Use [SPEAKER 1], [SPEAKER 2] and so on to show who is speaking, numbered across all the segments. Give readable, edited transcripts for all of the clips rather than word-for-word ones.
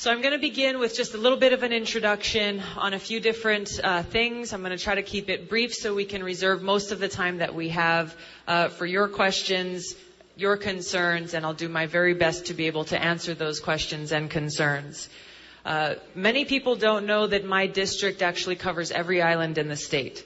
[SPEAKER 1] So I'm going to begin with just a little bit of an introduction on a few different things. I'm going to try to keep it brief so we can reserve most of the time that we have for your questions, your concerns, and I'll do my very best to be able to answer those questions and concerns. Many people don't know that my district actually covers every island in the state.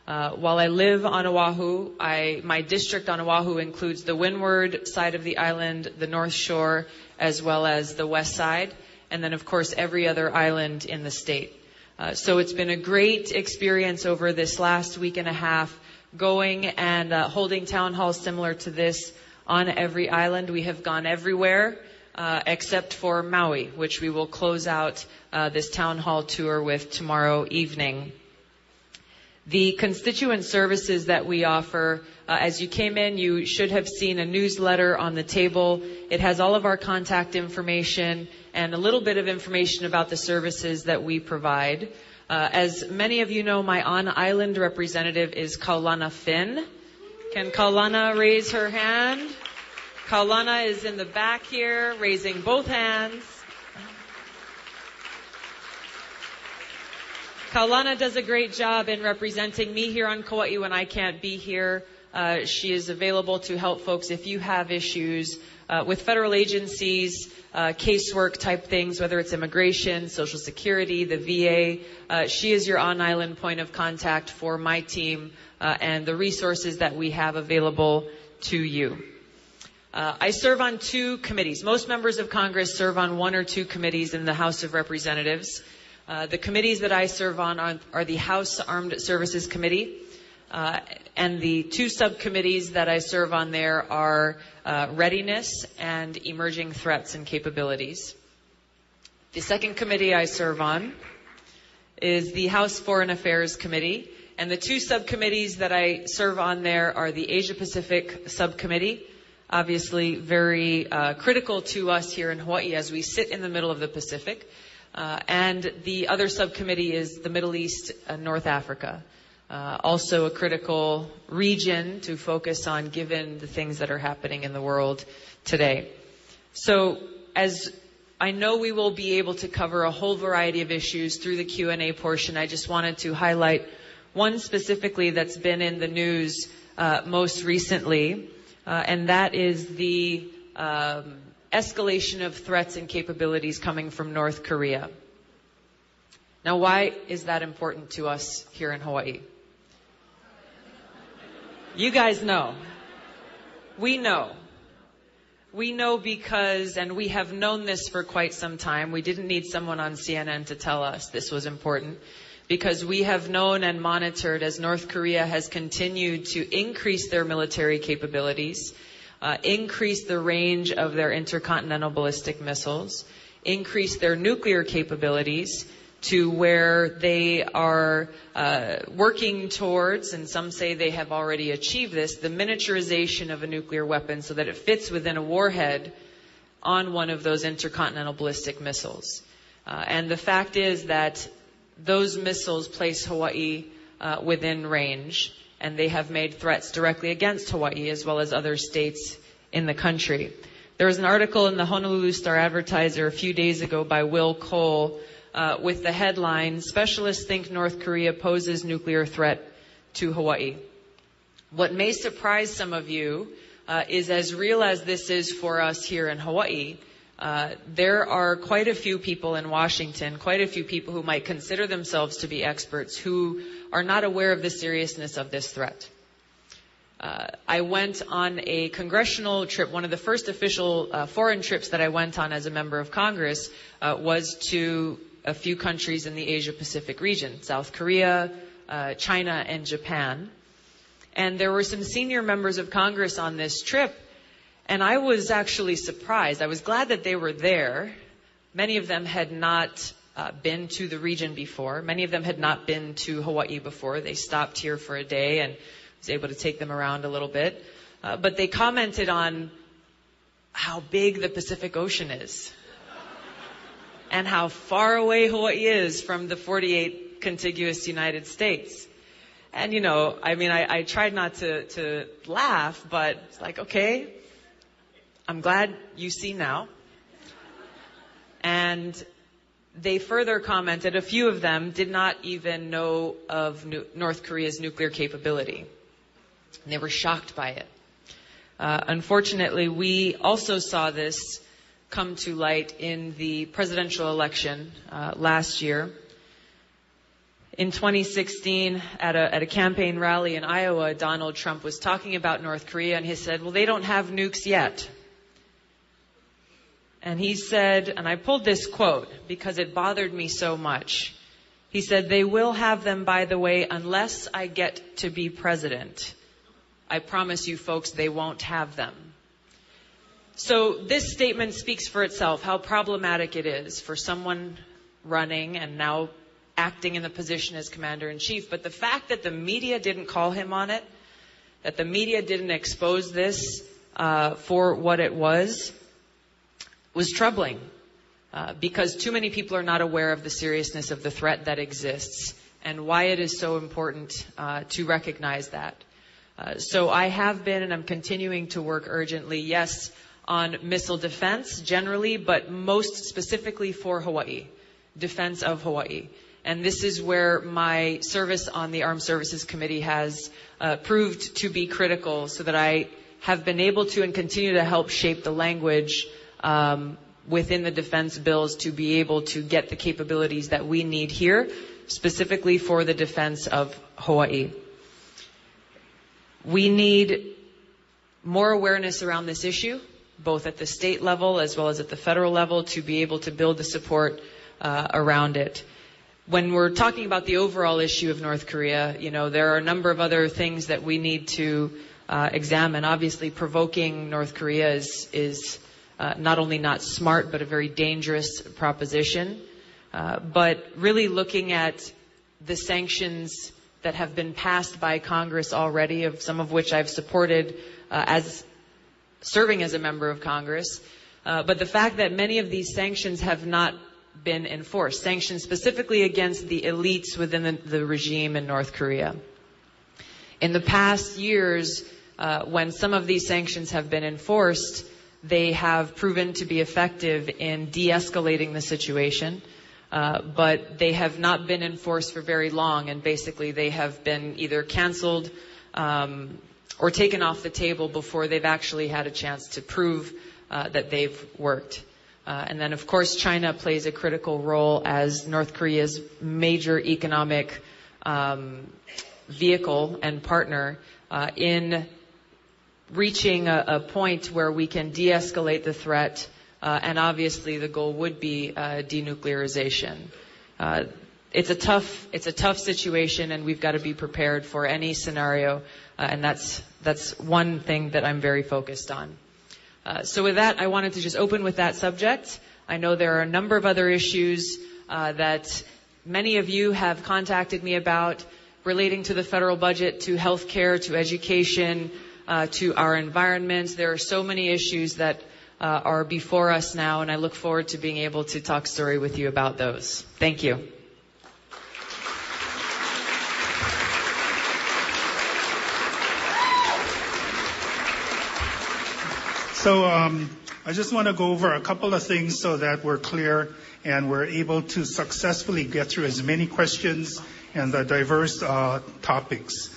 [SPEAKER 1] While I live on Oahu, my district on Oahu includes the windward side of the island, the North Shore, as well as the west side, and then, of course, every other island in the state. So it's been a great experience over this last week and a half, going and holding town halls similar to this on every island. We have gone everywhere except for Maui, which we will close out this town hall tour with tomorrow evening. The constituent services that we offer, as you came in, you should have seen a newsletter on the table. It has all of our contact information and a little bit of information about the services that we provide. As many of you know, my on-island representative is Kaulana Finn. Can Kaulana raise her hand? Kaulana is in the back here, raising both hands. Kaulana does a great job in representing me here on Kauai when I can't be here. She is available to help folks if you have issues with federal agencies, casework type things, whether it's immigration, Social Security, the VA. She is your on-island point of contact for my team and the resources that we have available to you. I serve on 2 committees. Most members of Congress serve on 1 or 2 committees in the House of Representatives. The committees that I serve on are the House Armed Services Committee, and the 2 subcommittees that I serve on there are Readiness and Emerging Threats and Capabilities. The second committee I serve on is the House Foreign Affairs Committee, and the 2 subcommittees that I serve on there are the Asia Pacific Subcommittee, obviously very critical to us here in Hawaii as we sit in the middle of the Pacific. And the other subcommittee is the Middle East and North Africa, also a critical region to focus on given the things that are happening in the world today. So as I know we will be able to cover a whole variety of issues through the Q&A portion, I just wanted to highlight one specifically that's been in the news most recently, and that is the escalation of threats and capabilities coming from North Korea. Now, why is that important to us here in Hawaii? You guys know. We know. We know because, and we have known this for quite some time, we didn't need someone on CNN to tell us this was important, because we have known and monitored as North Korea has continued to increase their military capabilities, increase the range of their intercontinental ballistic missiles, increase their nuclear capabilities to where they are working towards, and some say they have already achieved this, the miniaturization of a nuclear weapon so that it fits within a warhead on one of those intercontinental ballistic missiles. And the fact is that those missiles place Hawaii within range, and they have made threats directly against Hawaii as well as other states in the country. There was an article in the Honolulu Star-Advertiser a few days ago by Will Cole with the headline, "Specialists think North Korea poses nuclear threat to Hawaii." What may surprise some of you is, as real as this is for us here in Hawaii, there are quite a few people in Washington, quite a few people who might consider themselves to be experts who are not aware of the seriousness of this threat. I went on a congressional trip. One of the first official foreign trips that I went on as a member of Congress was to a few countries in the Asia Pacific region, South Korea, China, and Japan. And there were some senior members of Congress on this trip, and I was actually surprised. I was glad that they were there. Many of them had not been to the region before. Many of them had not been to Hawaii before. They stopped here for a day and was able to take them around a little bit. But they commented on how big the Pacific Ocean is and how far away Hawaii is from the 48 contiguous United States. And, you know, I mean, I tried not to laugh, but it's like, okay, I'm glad you see now. And they further commented, a few of them did not even know of North Korea's nuclear capability. And they were shocked by it. Unfortunately, we also saw this come to light in the presidential election last year. In 2016, at a campaign rally in Iowa, Donald Trump was talking about North Korea, and he said, well, they don't have nukes yet. And he said, and I pulled this quote because it bothered me so much. He said, they will have them, by the way, unless I get to be president. I promise you folks, they won't have them. So this statement speaks for itself, how problematic it is for someone running and now acting in the position as commander-in-chief. But the fact that the media didn't call him on it, that the media didn't expose this for what it was troubling. Because too many people are not aware of the seriousness of the threat that exists and why it is so important to recognize that. So I have been and I'm continuing to work urgently, yes, on missile defense generally, but most specifically for Hawaii, defense of Hawaii. And this is where my service on the Armed Services Committee has proved to be critical, so that I have been able to and continue to help shape the language within the defense bills to be able to get the capabilities that we need here, specifically for the defense of Hawaii. We need more awareness around this issue, both at the state level as well as at the federal level, to be able to build the support around it. When we're talking about the overall issue of North Korea, you know, there are a number of other things that we need to examine. Obviously, provoking North Korea is not only not smart, but a very dangerous proposition. But really looking at the sanctions that have been passed by Congress already, of some of which I've supported as serving as a member of Congress. But the fact that many of these sanctions have not been enforced, sanctions specifically against the elites within the regime in North Korea. In the past years, when some of these sanctions have been enforced, they have proven to be effective in de-escalating the situation, but they have not been enforced for very long, and basically they have been either canceled or taken off the table before they've actually had a chance to prove that they've worked. And then, of course, China plays a critical role as North Korea's major economic vehicle and partner in reaching a point where we can de-escalate the threat, and obviously the goal would be denuclearization. It's a tough situation, and we've got to be prepared for any scenario, and that's one thing that I'm very focused on. So with that, I wanted to just open with that subject. I know there are a number of other issues that many of you have contacted me about, relating to the federal budget, to health care, to education, to our environment. There are so many issues that are before us now, and I look forward to being able to talk story with you about those. Thank you.
[SPEAKER 2] So I just want to go over a couple of things so that we're clear and we're able to successfully get through as many questions and the diverse topics.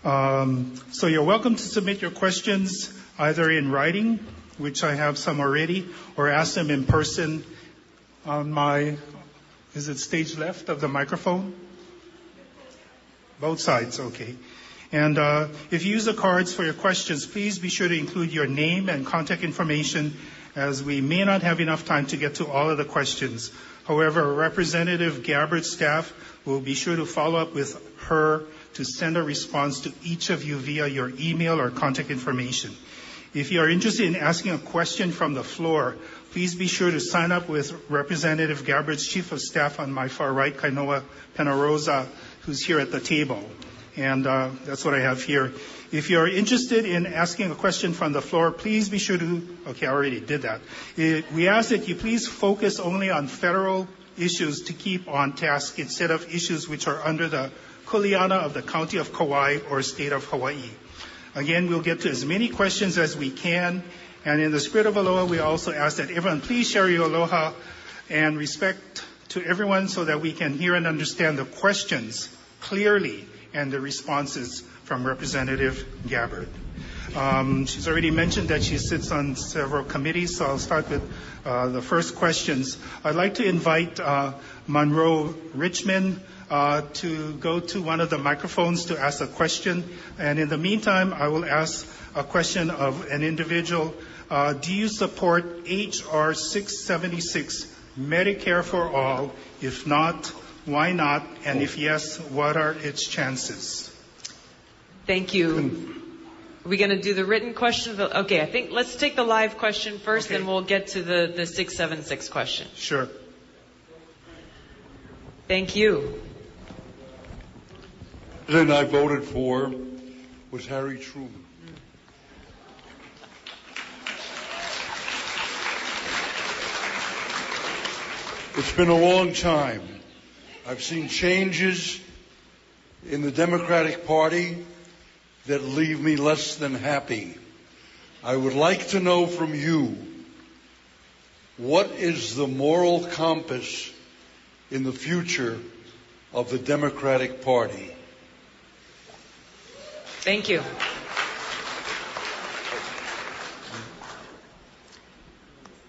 [SPEAKER 2] So you're welcome to submit your questions either in writing, which I have some already, or ask them in person on my, is it stage left of the microphone? Both sides, okay. And if you use the cards for your questions, please be sure to include your name and contact information, as we may not have enough time to get to all of the questions. However, Representative Gabbard's staff will be sure to follow up with her to send a response to each of you via your email or contact information. If you are interested in asking a question from the floor, please be sure to sign up with Representative Gabbard's Chief of Staff on my far right, Kainoa Penarosa, who's here at the table. And that's what I have here. If you're interested in asking a question from the floor, please be sure to, okay, I already did that. We ask that you please focus only on federal issues to keep on task instead of issues which are under the kuleana of the County of Kauai or State of Hawaii. Again, we'll get to as many questions as we can. And in the spirit of aloha, we also ask that everyone please share your aloha and respect to everyone so that we can hear and understand the questions clearly and the responses from Representative Gabbard. She's already mentioned that she sits on several committees, so I'll start with the first questions. I'd like to invite Monroe Richmond to go to one of the microphones to ask a question. And in the meantime, I will ask a question of an individual. Do you support H.R. 676, Medicare for All? If not, why not? And if yes, what are its chances?
[SPEAKER 1] Thank you. Are we going to do the written question? Okay, I think let's take the live question first, okay. Then we'll get to the 676 question.
[SPEAKER 2] Sure.
[SPEAKER 1] Thank you.
[SPEAKER 3] The president I voted for was Harry Truman. It's been a long time. I've seen changes in the Democratic Party that leave me less than happy. I would like to know from you, what is the moral compass in the future of the Democratic Party?
[SPEAKER 1] Thank you.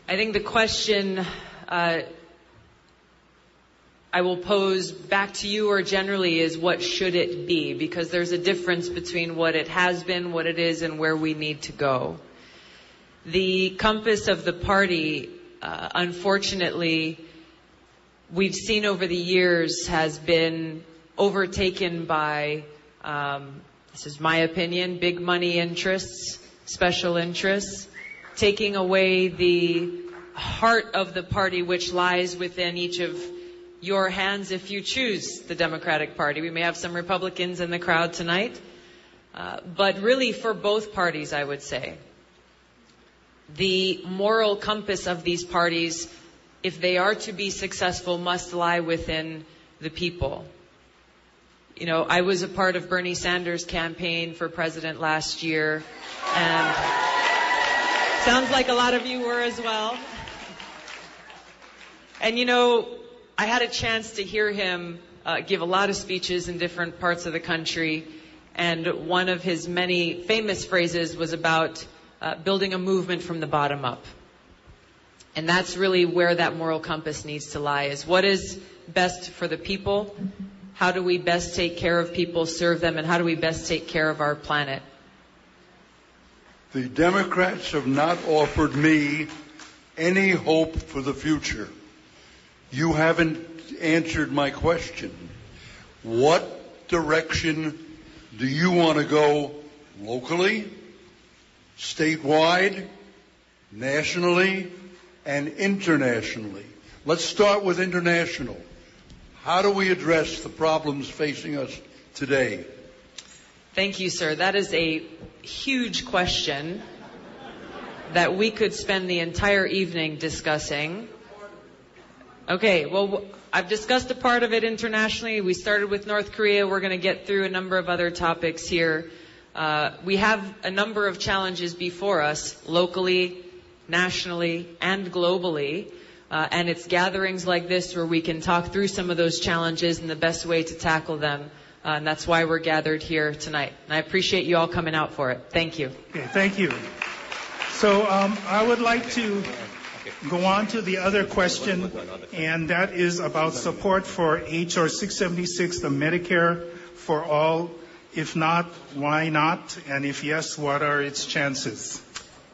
[SPEAKER 1] I think the question I will pose back to you or generally is, what should it be? Because there's a difference between what it has been, what it is, and where we need to go. The compass of the party, unfortunately, we've seen over the years has been overtaken by, this is my opinion, big money interests, special interests, taking away the heart of the party, which lies within each of your hands if you choose the Democratic Party. We may have some Republicans in the crowd tonight, but really for both parties, I would say. The moral compass of these parties, if they are to be successful, must lie within the people. You know, I was a part of Bernie Sanders' campaign for president last year, and sounds like a lot of you were as well. And you know, I had a chance to hear him give a lot of speeches in different parts of the country, and one of his many famous phrases was about building a movement from the bottom up. And that's really where that moral compass needs to lie, is what is best for the people, how do we best take care of people, serve them, and how do we best take care of our planet?
[SPEAKER 3] The Democrats have not offered me any hope for the future. You haven't answered my question. What direction do you want to go locally, statewide, nationally, and internationally? Let's start with international. How do we address the problems facing us today?
[SPEAKER 1] Thank you, sir. That is a huge question that we could spend the entire evening discussing. Okay, well, I've discussed a part of it internationally. We started with North Korea. We're going to get through a number of other topics here. We have a number of challenges before us, locally, nationally, and globally. And it's gatherings like this where we can talk through some of those challenges and the best way to tackle them. And that's why we're gathered here tonight. And I appreciate you all coming out for it. Thank you.
[SPEAKER 2] Okay, thank you. So I would like to go on to the other question, and that is about support for H.R. 676, the Medicare for All. If not, why not? And if yes, what are its chances?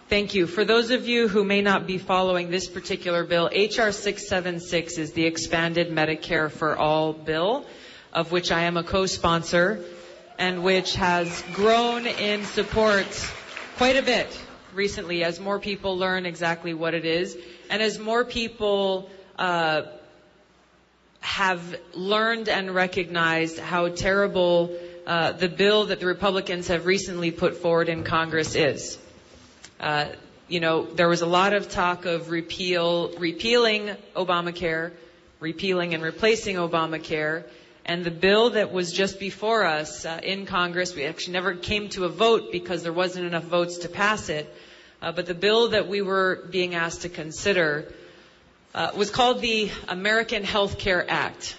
[SPEAKER 1] Thank you. For those of you who may not be following this particular bill, H.R. 676 is the expanded Medicare for All bill, of which I am a co-sponsor, and which has grown in support quite a bit recently as more people learn exactly what it is, and as more people have learned and recognized how terrible the bill that the Republicans have recently put forward in Congress is. You know, there was a lot of talk of repealing Obamacare, repealing and replacing Obamacare, and the bill that was just before us in Congress, we actually never came to a vote because there wasn't enough votes to pass it, but the bill that we were being asked to consider was called the American Health Care Act.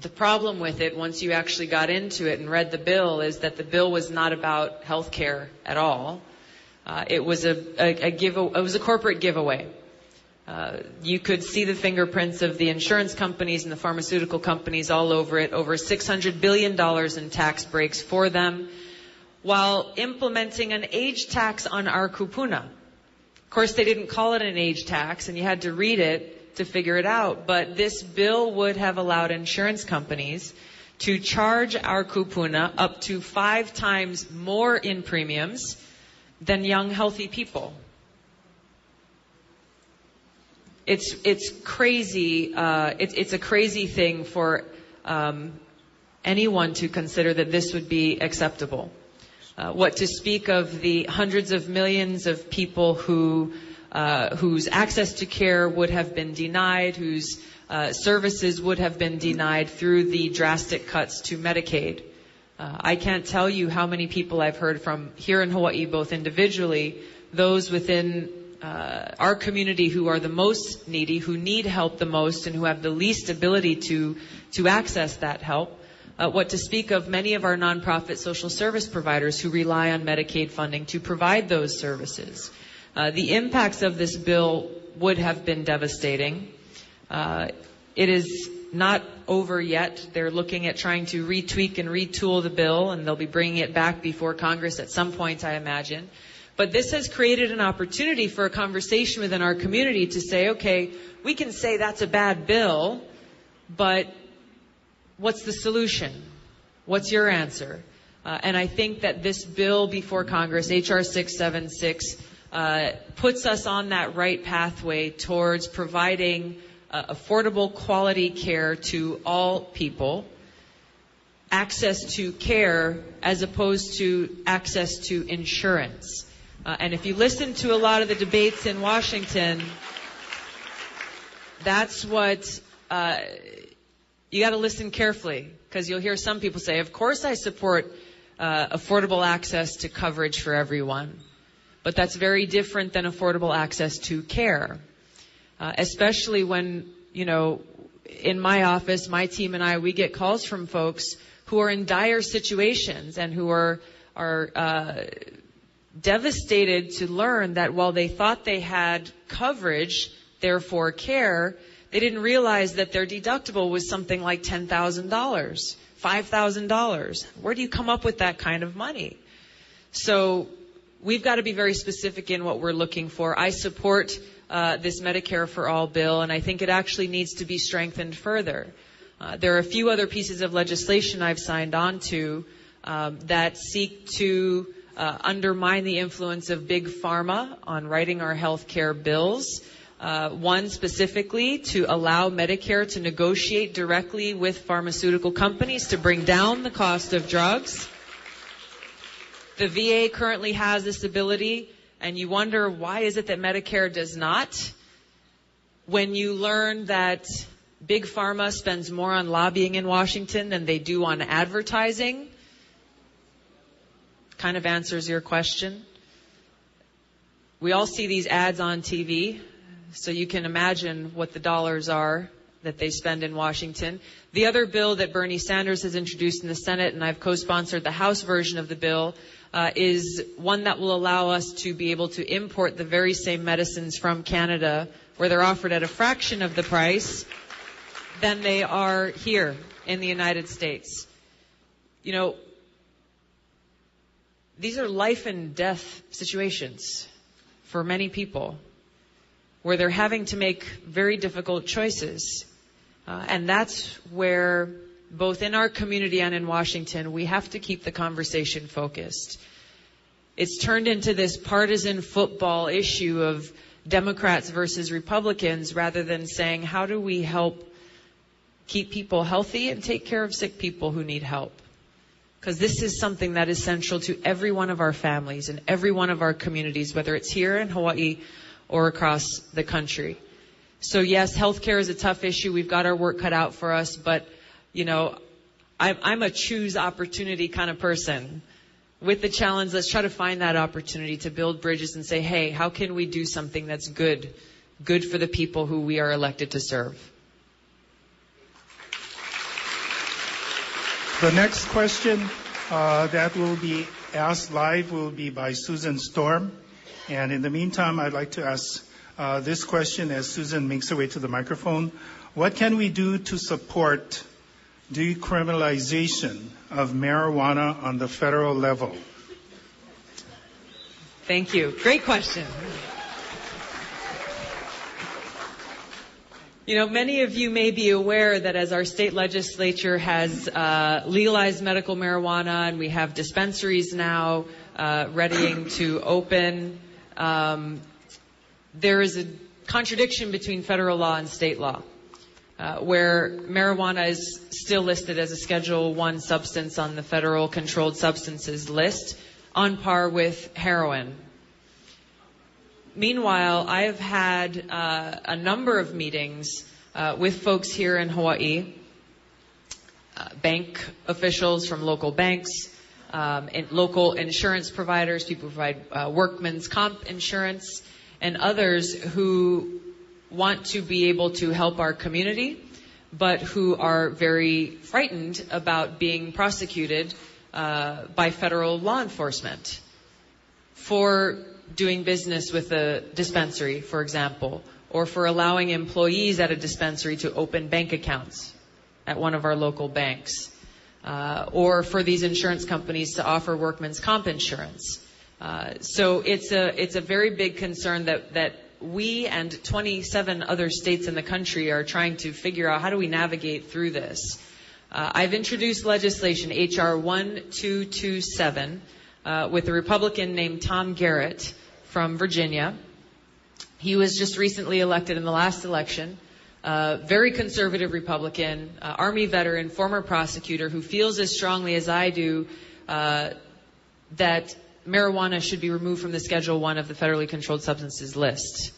[SPEAKER 1] The problem with it, once you actually got into it and read the bill, is that the bill was not about health care at all. It was a corporate giveaway. You could see the fingerprints of the insurance companies and the pharmaceutical companies all over it, over $600 billion in tax breaks for them, while implementing an age tax on our kupuna. Of course, they didn't call it an age tax, and you had to read it to figure it out, but this bill would have allowed insurance companies to charge our kupuna up to 5 times more in premiums than young, healthy people. It's crazy. It's a crazy thing for anyone to consider that this would be acceptable. What to speak of the hundreds of millions of people whose access to care would have been denied, whose services would have been denied through the drastic cuts to Medicaid. I can't tell you how many people I've heard from here in Hawaii, both individually, those within our community who are the most needy, who need help the most, and who have the least ability to access that help. What to speak of many of our nonprofit social service providers who rely on Medicaid funding to provide those services. The impacts of this bill would have been devastating. It is not over yet. They're looking at trying to retweak and retool the bill, and they'll be bringing it back before Congress at some point, I imagine. But this has created an opportunity for a conversation within our community to say, okay, we can say that's a bad bill, but what's the solution? What's your answer? And I think that this bill before Congress, H.R. 676, puts us on that right pathway towards providing affordable quality care to all people, access to care as opposed to access to insurance. And if you listen to a lot of the debates in Washington, that's what you got to listen carefully, because you'll hear some people say, of course I support affordable access to coverage for everyone. But that's very different than affordable access to care, especially when, you know, in my office, my team and I, we get calls from folks who are in dire situations and who are devastated to learn that while they thought they had coverage, therefore care, they didn't realize that their deductible was something like $10,000, $5,000. Where do you come up with that kind of money? So we've got to be very specific in what we're looking for. I support this Medicare for All bill, and I think it actually needs to be strengthened further. There are a few other pieces of legislation I've signed on to that seek to undermine the influence of big pharma on writing our health care bills. One specifically to allow Medicare to negotiate directly with pharmaceutical companies to bring down the cost of drugs. The VA currently has this ability, and you wonder, why is it that Medicare does not? When you learn that big pharma spends more on lobbying in Washington than they do on advertising, kind of answers your question. We all see these ads on TV, so you can imagine what the dollars are that they spend in Washington. The other bill that Bernie Sanders has introduced in the Senate, and I've co-sponsored the House version of the bill, is one that will allow us to be able to import the very same medicines from Canada, where they're offered at a fraction of the price than they are here in the United States. You know, these are life and death situations for many people, where they're having to make very difficult choices. And that's where, both in our community and in Washington, we have to keep the conversation focused. It's turned into this partisan football issue of Democrats versus Republicans, rather than saying, how do we help keep people healthy and take care of sick people who need help? Because this is something that is central to every one of our families and every one of our communities, whether it's here in Hawaii or across the country. So yes, healthcare is a tough issue. We've got our work cut out for us, but you know, I'm a choose opportunity kind of person. With the challenge, let's try to find that opportunity to build bridges and say, hey, how can we do something that's good good for the people who we are elected to serve.
[SPEAKER 2] The next question that will be asked live will be by Susan Storm. And in the meantime, I'd like to ask this question as Susan makes her way to the microphone. What can we do to support decriminalization of marijuana on the federal level?
[SPEAKER 1] Thank you. Great question. You know, many of you may be aware that as our state legislature has legalized medical marijuana and we have dispensaries now readying to open, there is a contradiction between federal law and state law, where marijuana is still listed as a Schedule I substance on the federal controlled substances list, on par with heroin. Meanwhile, I have had a number of meetings with folks here in Hawaii, bank officials from local banks, local insurance providers, people who provide workman's comp insurance, and others who want to be able to help our community, but who are very frightened about being prosecuted by federal law enforcement for doing business with a dispensary, for example, or for allowing employees at a dispensary to open bank accounts at one of our local banks, or for these insurance companies to offer workman's comp insurance. So it's a very big concern that we and 27 other states in the country are trying to figure out how do we navigate through this. I've introduced legislation, H.R. 1227, with a Republican named Tom Garrett from Virginia. He was just recently elected in the last election. Very conservative Republican, Army veteran, former prosecutor who feels as strongly as I do that marijuana should be removed from the Schedule I of the federally controlled substances list.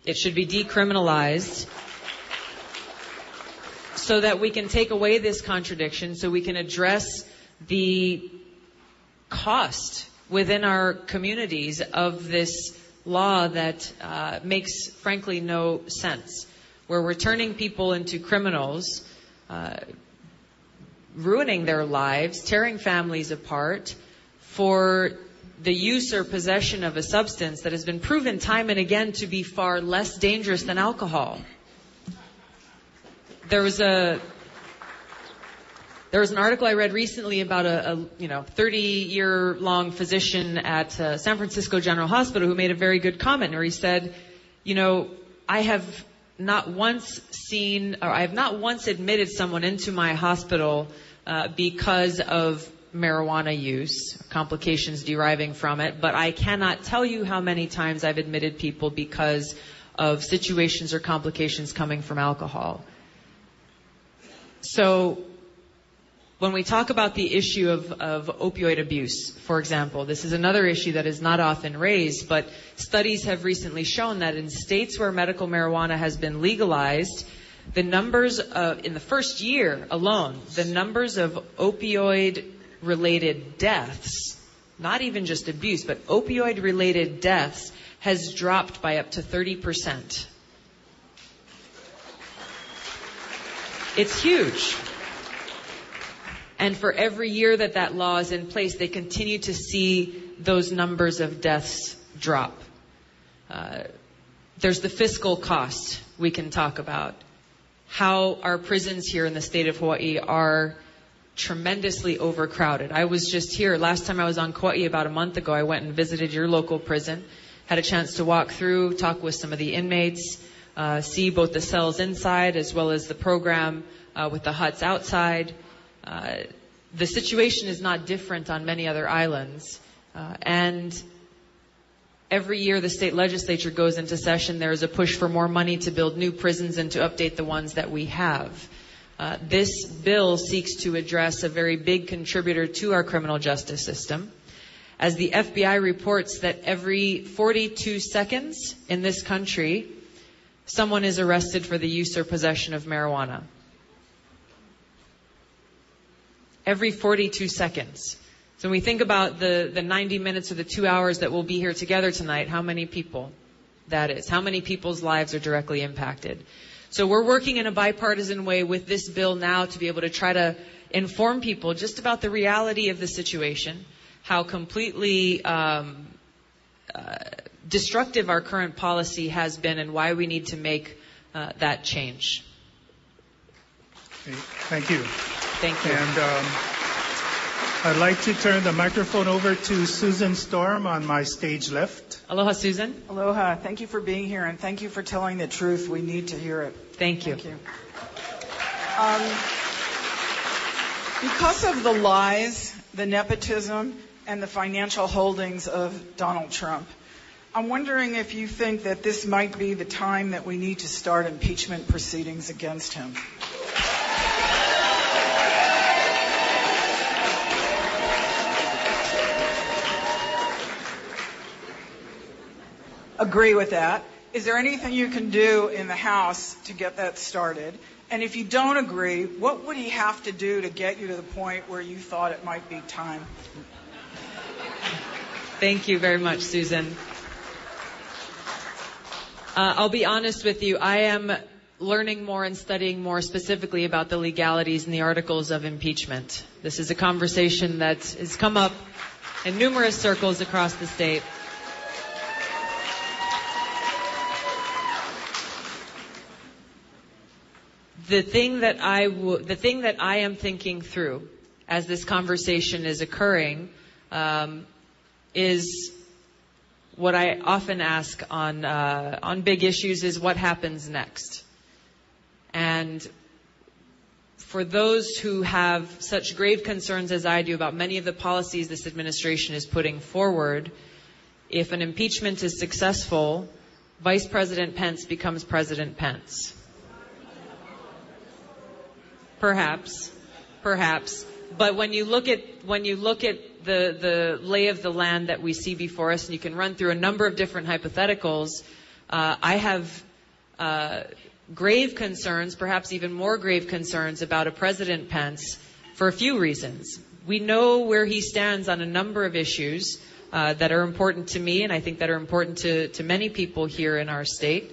[SPEAKER 1] It should be decriminalized so that we can take away this contradiction, so we can address the cost within our communities of this law that makes, frankly, no sense, where we're turning people into criminals, ruining their lives, tearing families apart for the use or possession of a substance that has been proven time and again to be far less dangerous than alcohol. There was an article I read recently about a 30-year-long physician at San Francisco General Hospital who made a very good comment where he said, I have not once admitted someone into my hospital because of marijuana use, complications deriving from it, but I cannot tell you how many times I've admitted people because of situations or complications coming from alcohol. So when we talk about the issue of opioid abuse, for example, this is another issue that is not often raised, but studies have recently shown that in states where medical marijuana has been legalized, the numbers in the first year alone, the numbers of opioid-related deaths, not even just abuse, but opioid-related deaths, has dropped by up to 30%. It's huge. And for every year that law is in place, they continue to see those numbers of deaths drop. There's the fiscal cost we can talk about. How our prisons here in the state of Hawaii are tremendously overcrowded. I was just here. Last time I was on Kauai about a month ago, I went and visited your local prison, had a chance to walk through, talk with some of the inmates, see both the cells inside as well as the program with the huts outside. The situation is not different on many other islands. And every year the state legislature goes into session, there is a push for more money to build new prisons and to update the ones that we have. This bill seeks to address a very big contributor to our criminal justice system. As the FBI reports that every 42 seconds in this country, someone is arrested for the use or possession of marijuana. Every 42 seconds. So when we think about the 90 minutes or the 2 hours that we'll be here together tonight, how many people? that is, how many people's lives are directly impacted. So we're working in a bipartisan way with this bill now to be able to try to inform people just about the reality of the situation, how completely destructive our current policy has been, and why we need to make that change.
[SPEAKER 2] Okay, thank you.
[SPEAKER 1] Thank you.
[SPEAKER 2] And I'd like to turn the microphone over to Susan Storm on my stage left.
[SPEAKER 1] Aloha, Susan.
[SPEAKER 4] Aloha. Thank you for being here, and thank you for telling the truth. We need to hear it.
[SPEAKER 1] Thank you.
[SPEAKER 4] Thank you. Because of the lies, the nepotism, and the financial holdings of Donald Trump, I'm wondering if you think that this might be the time that we need to start impeachment proceedings against him. Agree with that. Is there anything you can do in the House to get that started? And if you don't agree, what would he have to do to get you to the point where you thought it might be time?
[SPEAKER 1] Thank you very much, Susan. I'll be honest with you. I am learning more and studying more specifically about the legalities and the articles of impeachment. This is a conversation that has come up in numerous circles across the state. The thing that I am thinking through as this conversation is occurring is what I often ask on big issues is what happens next. And for those who have such grave concerns as I do about many of the policies this administration is putting forward, if an impeachment is successful, Vice President Pence becomes President Pence. Perhaps. But when you look at the lay of the land that we see before us, and you can run through a number of different hypotheticals, I have grave concerns, perhaps even more grave concerns about a President Pence for a few reasons. We know where he stands on a number of issues that are important to me, and I think that are important to many people here in our state.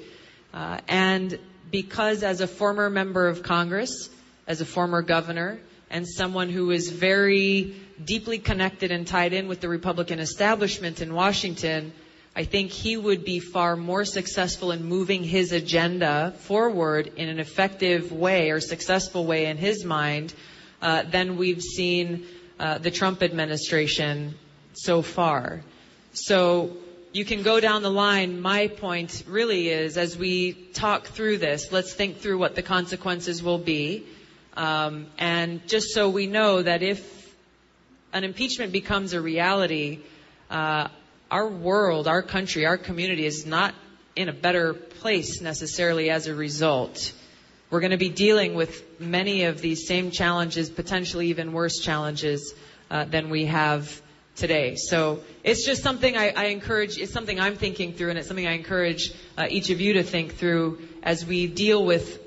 [SPEAKER 1] And because as a former member of Congress, as a former governor, and someone who is very deeply connected and tied in with the Republican establishment in Washington, I think he would be far more successful in moving his agenda forward in an effective way or successful way in his mind than we've seen the Trump administration so far. So you can go down the line. My point really is, as we talk through this, let's think through what the consequences will be. And just so we know that if an impeachment becomes a reality, our world, our country, our community is not in a better place necessarily as a result. We're going to be dealing with many of these same challenges, potentially even worse challenges than we have today. So it's just something I encourage, it's something I'm thinking through, and it's something I encourage each of you to think through as we deal with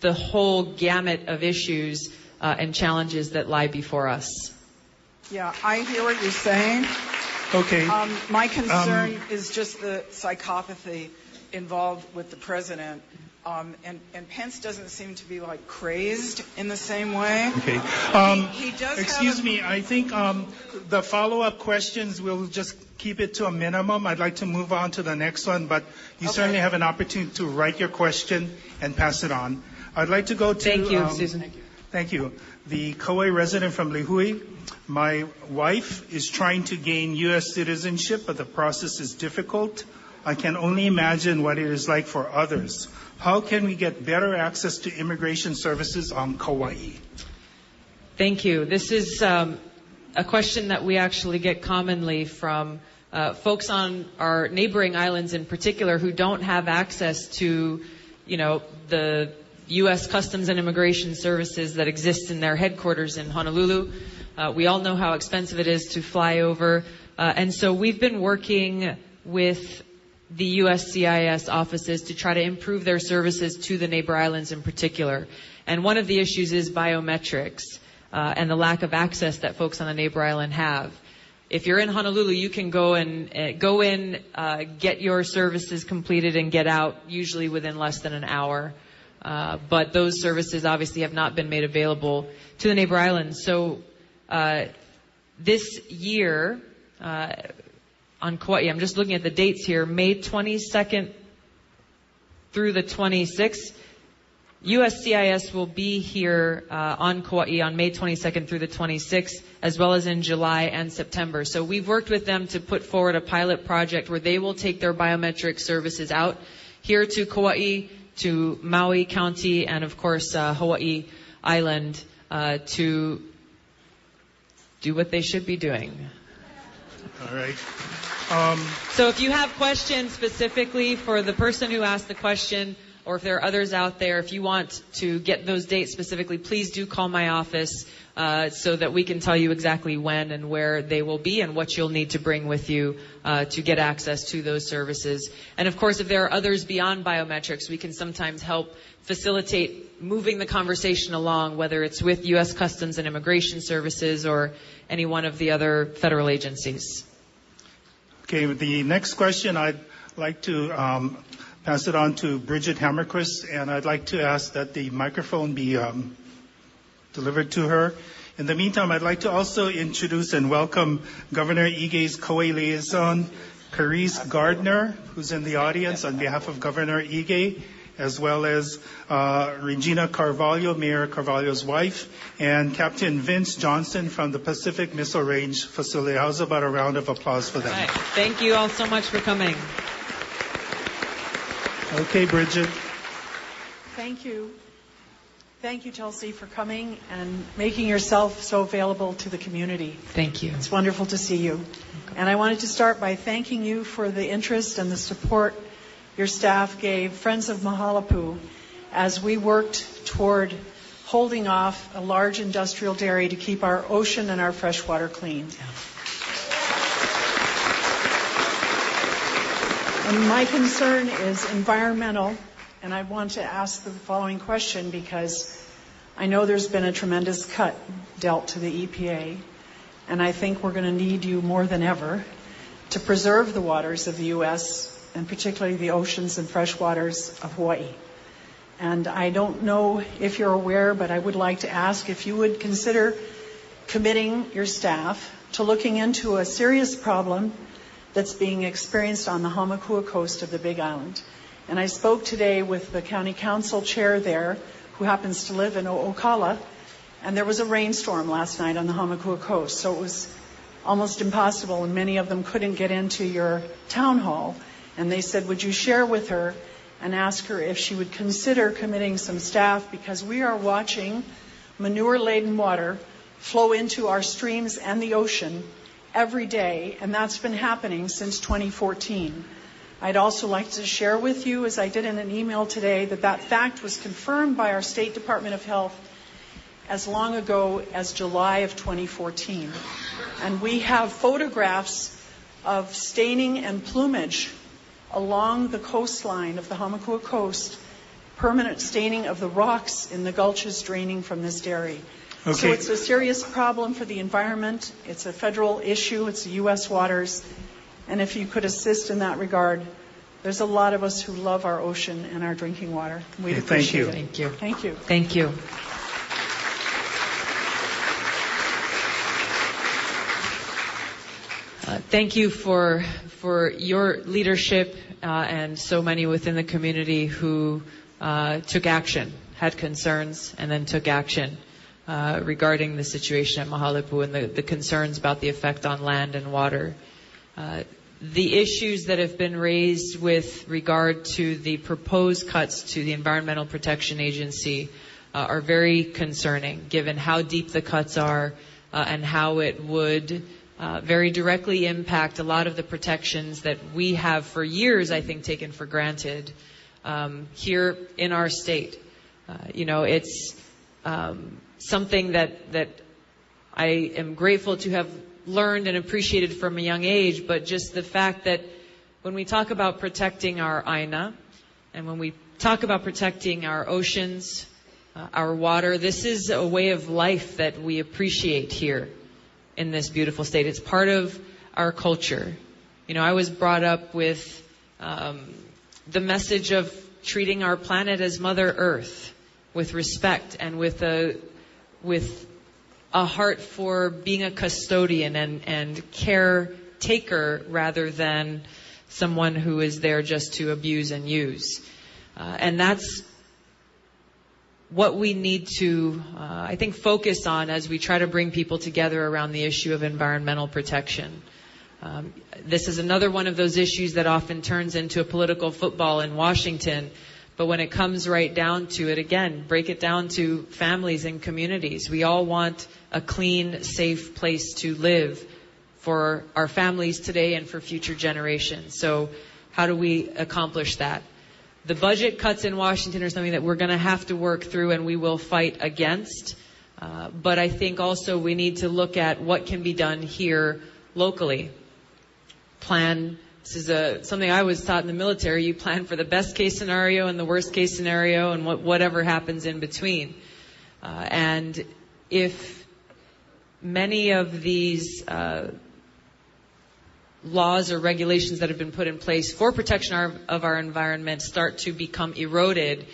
[SPEAKER 1] the whole gamut of issues and challenges that lie before us.
[SPEAKER 4] Yeah, I hear what you're saying.
[SPEAKER 2] Okay.
[SPEAKER 4] My concern is just the psychopathy involved with the president. And Pence doesn't seem to be like crazed in the same way.
[SPEAKER 2] Okay.
[SPEAKER 4] He does
[SPEAKER 2] excuse me. I think the follow-up questions, we'll just keep it to a minimum. I'd like to move on to the next one, but you certainly have an opportunity to write your question and pass it on. I'd like to go to...
[SPEAKER 1] Thank you, Susan.
[SPEAKER 2] Thank you. The Kauai resident from Lihue. My wife is trying to gain U.S. citizenship, but the process is difficult. I can only imagine what it is like for others. How can we get better access to immigration services on Kauai?
[SPEAKER 1] Thank you. This is a question that we actually get commonly from folks on our neighboring islands in particular who don't have access to, the U.S. Customs and Immigration Services that exist in their headquarters in Honolulu. We all know how expensive it is to fly over. And so we've been working with the USCIS offices to try to improve their services to the neighbor islands in particular. And one of the issues is biometrics and the lack of access that folks on the neighbor island have. if you're in Honolulu, you can go in, get your services completed and get out usually within less than an hour. But those services obviously have not been made available to the neighbor islands. So this year on Kauai, I'm just looking at the dates here, May 22nd through the 26th. USCIS will be here on Kauai on May 22nd through the 26th, as well as in July and September. So we've worked with them to put forward a pilot project where they will take their biometric services out here to Kauai, to Maui County, and of course Hawaii Island to do what they should be doing.
[SPEAKER 2] All right.
[SPEAKER 1] So if you have questions specifically for the person who asked the question, or if there are others out there, if you want to get those dates specifically, please do call my office so that we can tell you exactly when and where they will be and what you'll need to bring with you to get access to those services. And of course, if there are others beyond biometrics, we can sometimes help facilitate moving the conversation along, whether it's with U.S. Customs and Immigration Services or any one of the other federal agencies.
[SPEAKER 2] Okay, the next question I'd like to pass it on to Bridget Hammerquist, and I'd like to ask that the microphone be delivered to her. In the meantime, I'd like to also introduce and welcome Governor Ige's Kauai liaison, Carice Gardner, who's in the audience on behalf of Governor Ige, as well as Regina Carvalho, Mayor Carvalho's wife, and Captain Vince Johnson from the Pacific Missile Range Facility. How's about a round of applause for them?
[SPEAKER 1] Right. Thank you all so much for coming.
[SPEAKER 2] Okay, Bridget.
[SPEAKER 5] Thank you. Thank you, Tulsi, for coming and making yourself so available to the community.
[SPEAKER 1] Thank you.
[SPEAKER 5] It's wonderful to see you. And I wanted to start by thanking you for the interest and the support your staff gave Friends of Mahalapu as we worked toward holding off a large industrial dairy to keep our ocean and our freshwater clean. And my concern is environmental, and I want to ask the following question because I know there's been a tremendous cut dealt to the EPA, and I think we're going to need you more than ever to preserve the waters of the U.S., and particularly the oceans and freshwaters of Hawaii. And I don't know if you're aware, but I would like to ask if you would consider committing your staff to looking into a serious problem that's being experienced on the Hamakua coast of the Big Island. And I spoke today with the county council chair there, who happens to live in O'Okala, and there was a rainstorm last night on the Hamakua coast, so it was almost impossible, and many of them couldn't get into your town hall. And they said, would you share with her and ask her if she would consider committing some staff, because we are watching manure-laden water flow into our streams and the ocean every day, and that's been happening since 2014. I'd also like to share with you, as I did in an email today, that fact was confirmed by our State Department of Health as long ago as July of 2014. And we have photographs of staining and plumage along the coastline of the Hamakua coast, permanent staining of the rocks in the gulches draining from this dairy.
[SPEAKER 2] Okay.
[SPEAKER 5] So it's a serious problem for the environment. It's a federal issue. It's U.S. waters. And if you could assist in that regard, there's a lot of us who love our ocean and our drinking water. We'd appreciate it.
[SPEAKER 1] Thank you.
[SPEAKER 5] Thank you.
[SPEAKER 1] Thank you. Thank you for your leadership and so many within the community who took action, had concerns, and then took action regarding the situation at Mahalapu and the concerns about the effect on land and water. The issues that have been raised with regard to the proposed cuts to the Environmental Protection Agency are very concerning, given how deep the cuts are and how it would very directly impact a lot of the protections that we have for years, I think, taken for granted here in our state. It's something that I am grateful to have learned and appreciated from a young age, but just the fact that when we talk about protecting our aina, and when we talk about protecting our oceans, our water, this is a way of life that we appreciate here. in this beautiful state. It's part of our culture. You know, I was brought up with the message of treating our planet as Mother Earth with respect and with a heart for being a custodian and caretaker rather than someone who is there just to abuse and use. And that's what we need to, I think, focus on as we try to bring people together around the issue of environmental protection. This is another one of those issues that often turns into a political football in Washington. But when it comes right down to it, again, break it down to families and communities. We all want a clean, safe place to live for our families today and for future generations. So how do we accomplish that? The budget cuts in Washington are something that we're going to have to work through and we will fight against. But I think also we need to look at what can be done here locally. This is something I was taught in the military. You plan for the best case scenario and the worst case scenario and whatever happens in between. And if many of these laws or regulations that have been put in place for protection of our environment start to become eroded,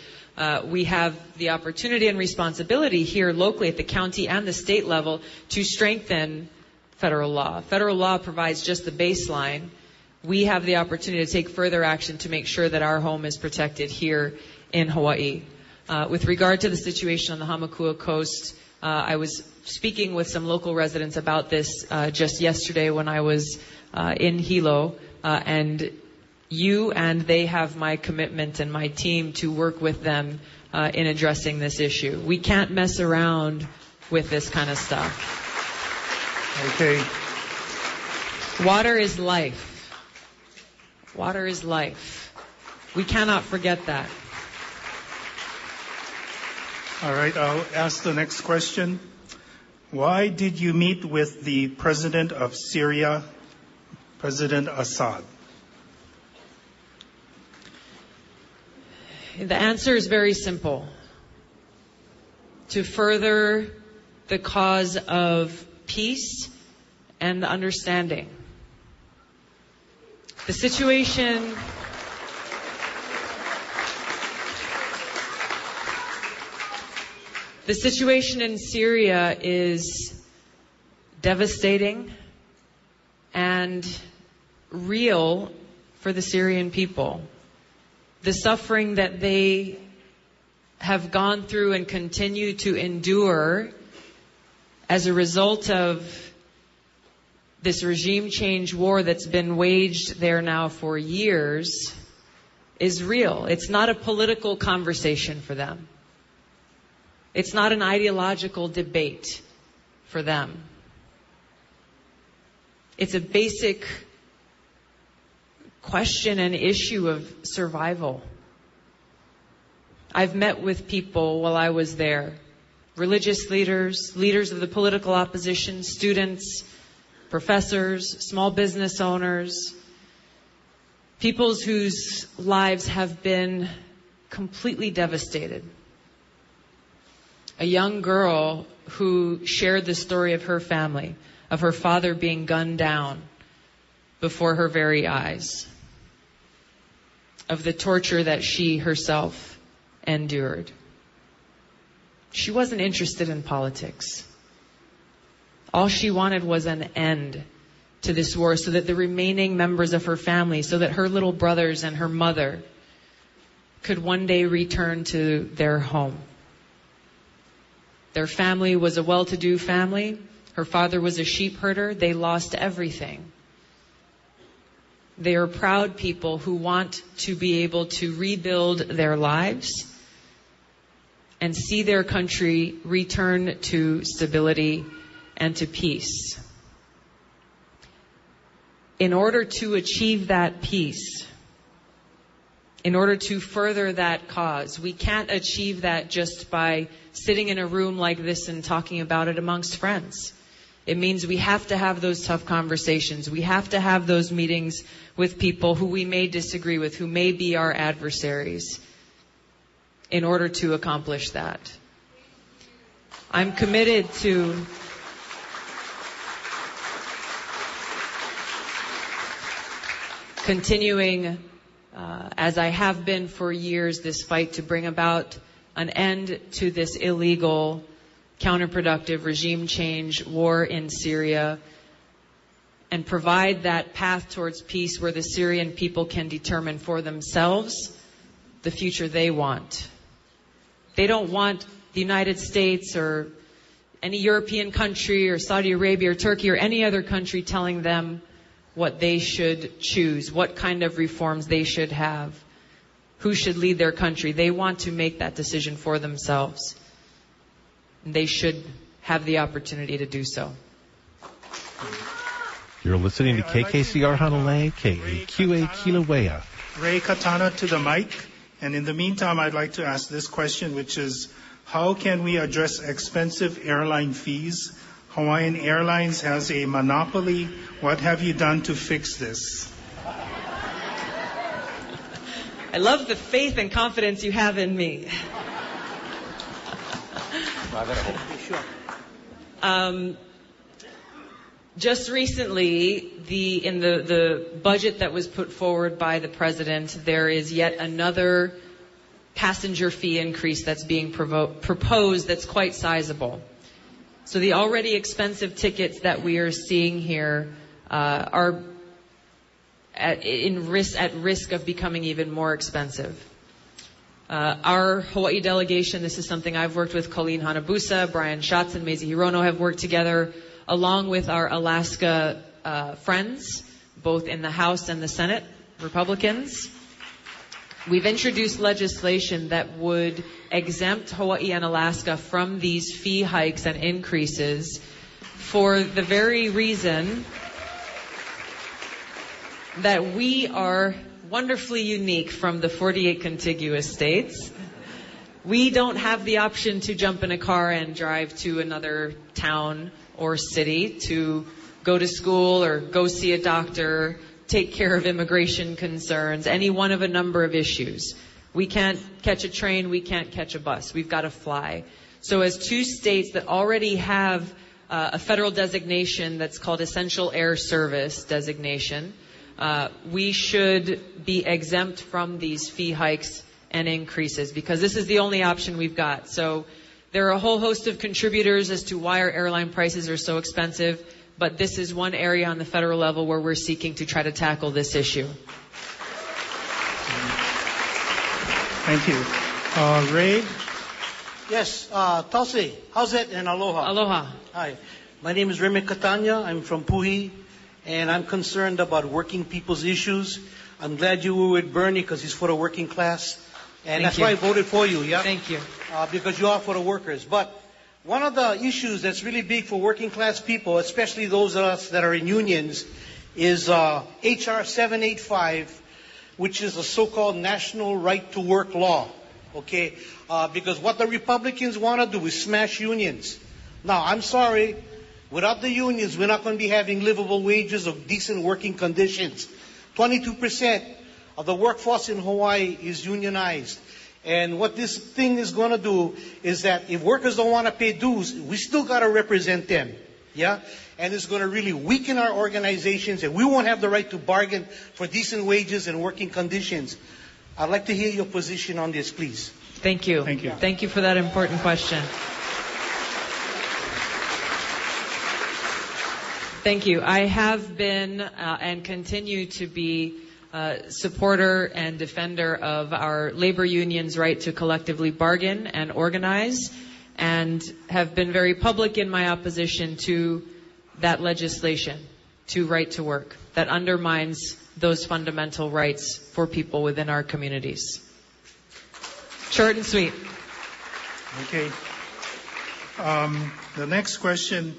[SPEAKER 1] we have the opportunity and responsibility here locally at the county and the state level to strengthen federal law. Federal law provides just the baseline. We have the opportunity to take further action to make sure that our home is protected here in Hawaii. With regard to the situation on the Hamakua Coast, I was speaking with some local residents about this just yesterday when I was in Hilo, and you and they have my commitment and my team to work with them in addressing this issue. We can't mess around with this kind of stuff.
[SPEAKER 2] Okay.
[SPEAKER 1] Water is life. Water is life. We cannot forget that.
[SPEAKER 2] All right, I'll ask the next question. Why did you meet with the president of Syria, President Assad?
[SPEAKER 1] The answer is very simple. To further the cause of peace and understanding. The situation in Syria is devastating and real for the Syrian people. The suffering that they have gone through and continue to endure as a result of this regime change war that's been waged there now for years is real. It's not a political conversation for them. It's not an ideological debate for them. It's a basic question and issue of survival. I've met with people while I was there. Religious leaders, leaders of the political opposition, students, professors, small business owners, peoples whose lives have been completely devastated. A young girl who shared the story of her family, of her father being gunned down before her very eyes, of the torture that she herself endured. She wasn't interested in politics. All she wanted was an end to this war so that the remaining members of her family, so that her little brothers and her mother could one day return to their home. Their family was a well-to-do family. Her father was a sheep herder. They lost everything. They are proud people who want to be able to rebuild their lives and see their country return to stability and to peace. In order to achieve that peace, in order to further that cause, we can't achieve that just by sitting in a room like this and talking about it amongst friends. It means we have to have those tough conversations. We have to have those meetings with people who we may disagree with, who may be our adversaries, in order to accomplish that. I'm committed to continuing, as I have been for years, this fight to bring about an end to this illegal, counterproductive regime change war in Syria, and provide that path towards peace where the Syrian people can determine for themselves the future they want. They don't want the United States or any European country or Saudi Arabia or Turkey or any other country telling them what they should choose, what kind of reforms they should have, who should lead their country. They want to make that decision for themselves. And they should have the opportunity to do so.
[SPEAKER 6] You're listening to KKCR Hanalei, KAQA Kilauea.
[SPEAKER 2] Ray Katana to the mic. And in the meantime, I'd like to ask this question, which is, how can we address expensive airline fees? Hawaiian Airlines has a monopoly. What have you done to fix this?
[SPEAKER 1] I love the faith and confidence you have in me. Just recently, in the budget that was put forward by the president, there is yet another passenger fee increase that's being proposed that's quite sizable. So the already expensive tickets that we are seeing here are at risk of becoming even more expensive. Our Hawaii delegation, this is something I've worked with Colleen Hanabusa, Brian Schatz, and Mazie Hirono have worked together, along with our Alaska friends, both in the House and the Senate, Republicans. We've introduced legislation that would exempt Hawaii and Alaska from these fee hikes and increases for the very reason that we are wonderfully unique from the 48 contiguous states. We don't have the option to jump in a car and drive to another town or city to go to school or go see a doctor, take care of immigration concerns, any one of a number of issues. We can't catch a train, we can't catch a bus, we've got to fly. So as two states that already have a federal designation that's called Essential Air Service designation, we should be exempt from these fee hikes and increases because this is the only option we've got. So there are a whole host of contributors as to why our airline prices are so expensive, but this is one area on the federal level where we're seeking to try to tackle this issue.
[SPEAKER 2] Thank you. Ray?
[SPEAKER 7] Yes, Tulsi, how's it? And aloha.
[SPEAKER 1] Aloha.
[SPEAKER 7] Hi, my name is Remy Katanya. I'm from Puhi, and I'm concerned about working people's issues. I'm glad you were with Bernie because he's for the working class. And that's why I voted for you, yeah?
[SPEAKER 1] Thank you.
[SPEAKER 7] Because you are for the workers. But one of the issues that's really big for working class people, especially those of us that are in unions, is HR 785, which is a so-called national right to work law. Okay? Because what the Republicans want to do is smash unions. Now, I'm sorry, without the unions, we're not going to be having livable wages or decent working conditions. 22% of the workforce in Hawaii is unionized. And what this thing is going to do is that if workers don't want to pay dues, we still got to represent them. Yeah? And it's going to really weaken our organizations, and we won't have the right to bargain for decent wages and working conditions. I'd like to hear your position on this, please.
[SPEAKER 1] Thank you.
[SPEAKER 2] Thank you.
[SPEAKER 1] Thank you for that important question. Thank you. I have been and continue to be supporter and defender of our labor union's right to collectively bargain and organize, and have been very public in my opposition to that legislation, to right to work, that undermines those fundamental rights for people within our communities. Short and sweet.
[SPEAKER 2] Okay. The next question,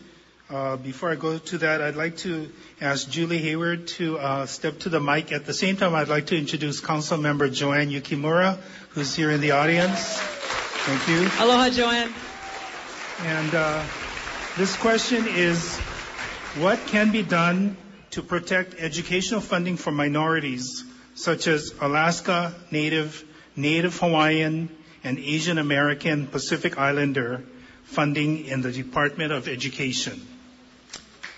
[SPEAKER 2] before I go to that, I'd like to ask Julie Hayward to step to the mic. At the same time, I'd like to introduce Council Member Joanne Yukimura, who's here in the audience. Thank you.
[SPEAKER 1] Aloha, Joanne.
[SPEAKER 2] And this question is, what can be done to protect educational funding for minorities, such as Alaska Native, Native Hawaiian, and Asian American Pacific Islander funding in the Department of Education?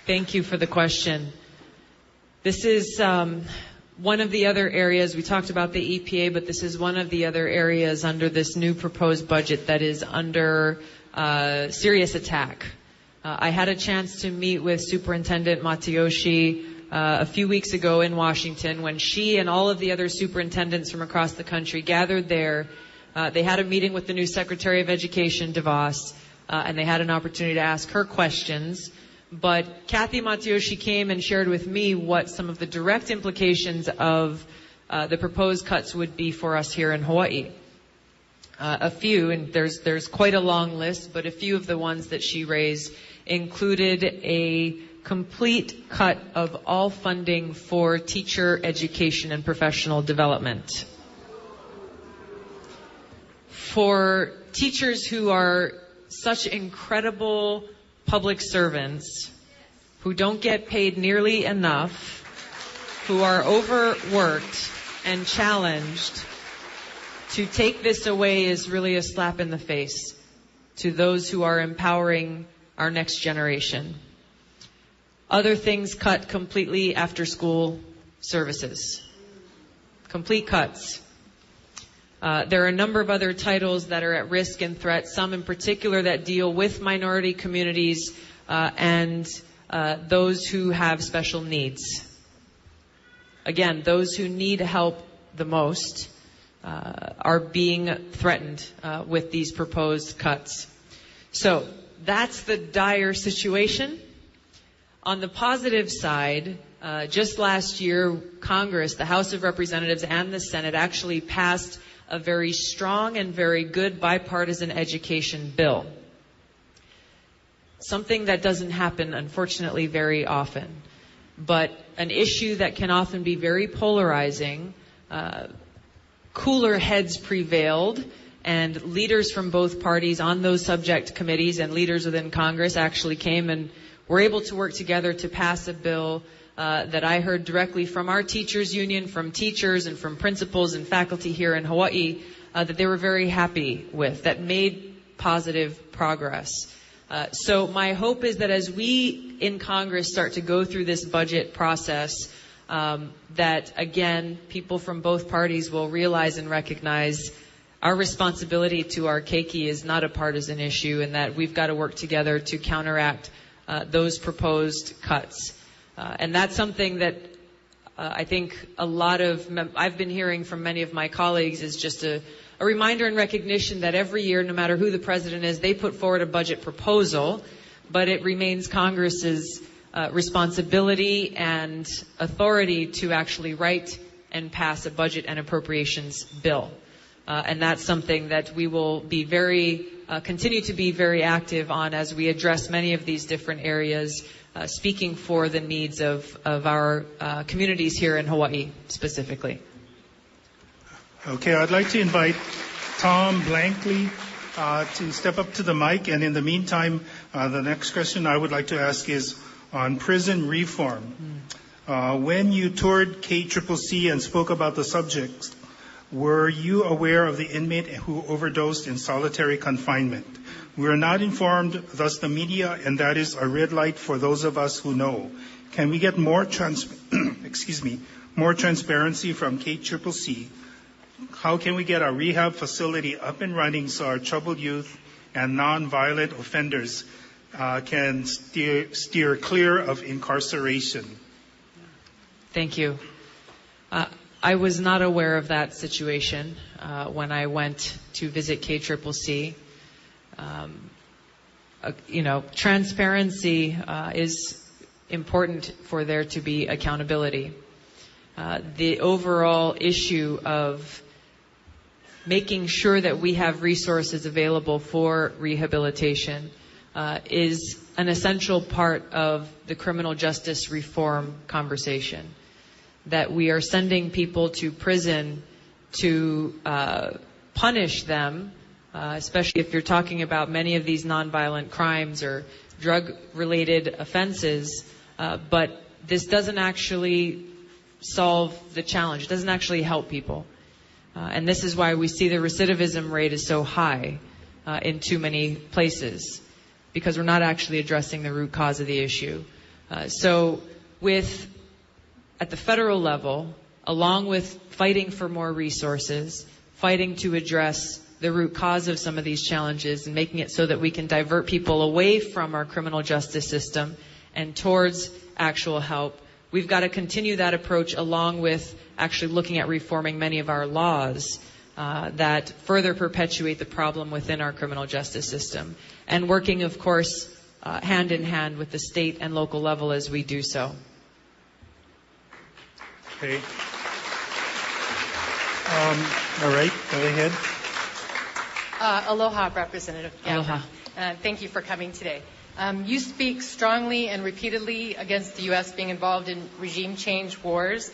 [SPEAKER 1] Thank you for the question. This is One of the other areas, we talked about the EPA, but this is one of the other areas under this new proposed budget that is under serious attack. I had a chance to meet with Superintendent Matayoshi a few weeks ago in Washington when she and all of the other superintendents from across the country gathered there. They had a meeting with the new Secretary of Education, DeVos, and they had an opportunity to ask her questions. But Kathy Matayoshi came and shared with me what some of the direct implications of the proposed cuts would be for us here in Hawaii. A few, and there's quite a long list, but a few of the ones that she raised included a complete cut of all funding for teacher education and professional development. For teachers who are such incredible public servants, who don't get paid nearly enough, who are overworked and challenged, to take this away is really a slap in the face to those who are empowering our next generation. Other things cut completely: after school services. Complete cuts. There are a number of other titles that are at risk and threat, some in particular that deal with minority communities and those who have special needs. Again, those who need help the most are being threatened with these proposed cuts. So that's the dire situation. On the positive side, just last year, Congress, the House of Representatives and the Senate actually passed a very strong and very good bipartisan education bill. Something that doesn't happen, unfortunately, very often. But an issue that can often be very polarizing. Cooler heads prevailed, and leaders from both parties on those subject committees and leaders within Congress actually came and were able to work together to pass a bill that I heard directly from our teachers union, from teachers and from principals and faculty here in Hawaii, that they were very happy with, that made positive progress. So my hope is that as we in Congress start to go through this budget process, that again, people from both parties will realize and recognize our responsibility to our keiki is not a partisan issue, and that we've got to work together to counteract those proposed cuts. And that's something that I think I've been hearing from many of my colleagues is just a reminder and recognition that every year, no matter who the president is, they put forward a budget proposal, but it remains Congress's responsibility and authority to actually write and pass a budget and appropriations bill. And that's something that we will be continue to be very active on as we address many of these different areas, speaking for the needs of our communities here in Hawaii specifically.
[SPEAKER 2] Okay, I'd like to invite Tom Blankley to step up to the mic. And in the meantime, the next question I would like to ask is on prison reform. When you toured KCCC and spoke about the subject, were you aware of the inmate who overdosed in solitary confinement? We are not informed, thus the media, and that is a red light for those of us who know. Can we get more more transparency from KCCC? How can we get our rehab facility up and running so our troubled youth and non-violent offenders can steer clear of incarceration?
[SPEAKER 1] Thank you. I was not aware of that situation when I went to visit KCCC. Transparency is important for there to be accountability. The overall issue of making sure that we have resources available for rehabilitation is an essential part of the criminal justice reform conversation. That we are sending people to prison to punish them, especially if you're talking about many of these nonviolent crimes or drug-related offenses, but this doesn't actually solve the challenge. It doesn't actually help people. And this is why we see the recidivism rate is so high in too many places, because we're not actually addressing the root cause of the issue. At the federal level, along with fighting for more resources, fighting to address the root cause of some of these challenges and making it so that we can divert people away from our criminal justice system and towards actual help. We've got to continue that approach along with actually looking at reforming many of our laws that further perpetuate the problem within our criminal justice system, and working, of course, hand in hand with the state and local level as we do so.
[SPEAKER 2] Okay. All right, go ahead.
[SPEAKER 8] Aloha, Representative Gabbard.
[SPEAKER 1] Aloha.
[SPEAKER 8] Thank you for coming today. You speak strongly and repeatedly against the U.S. being involved in regime change wars.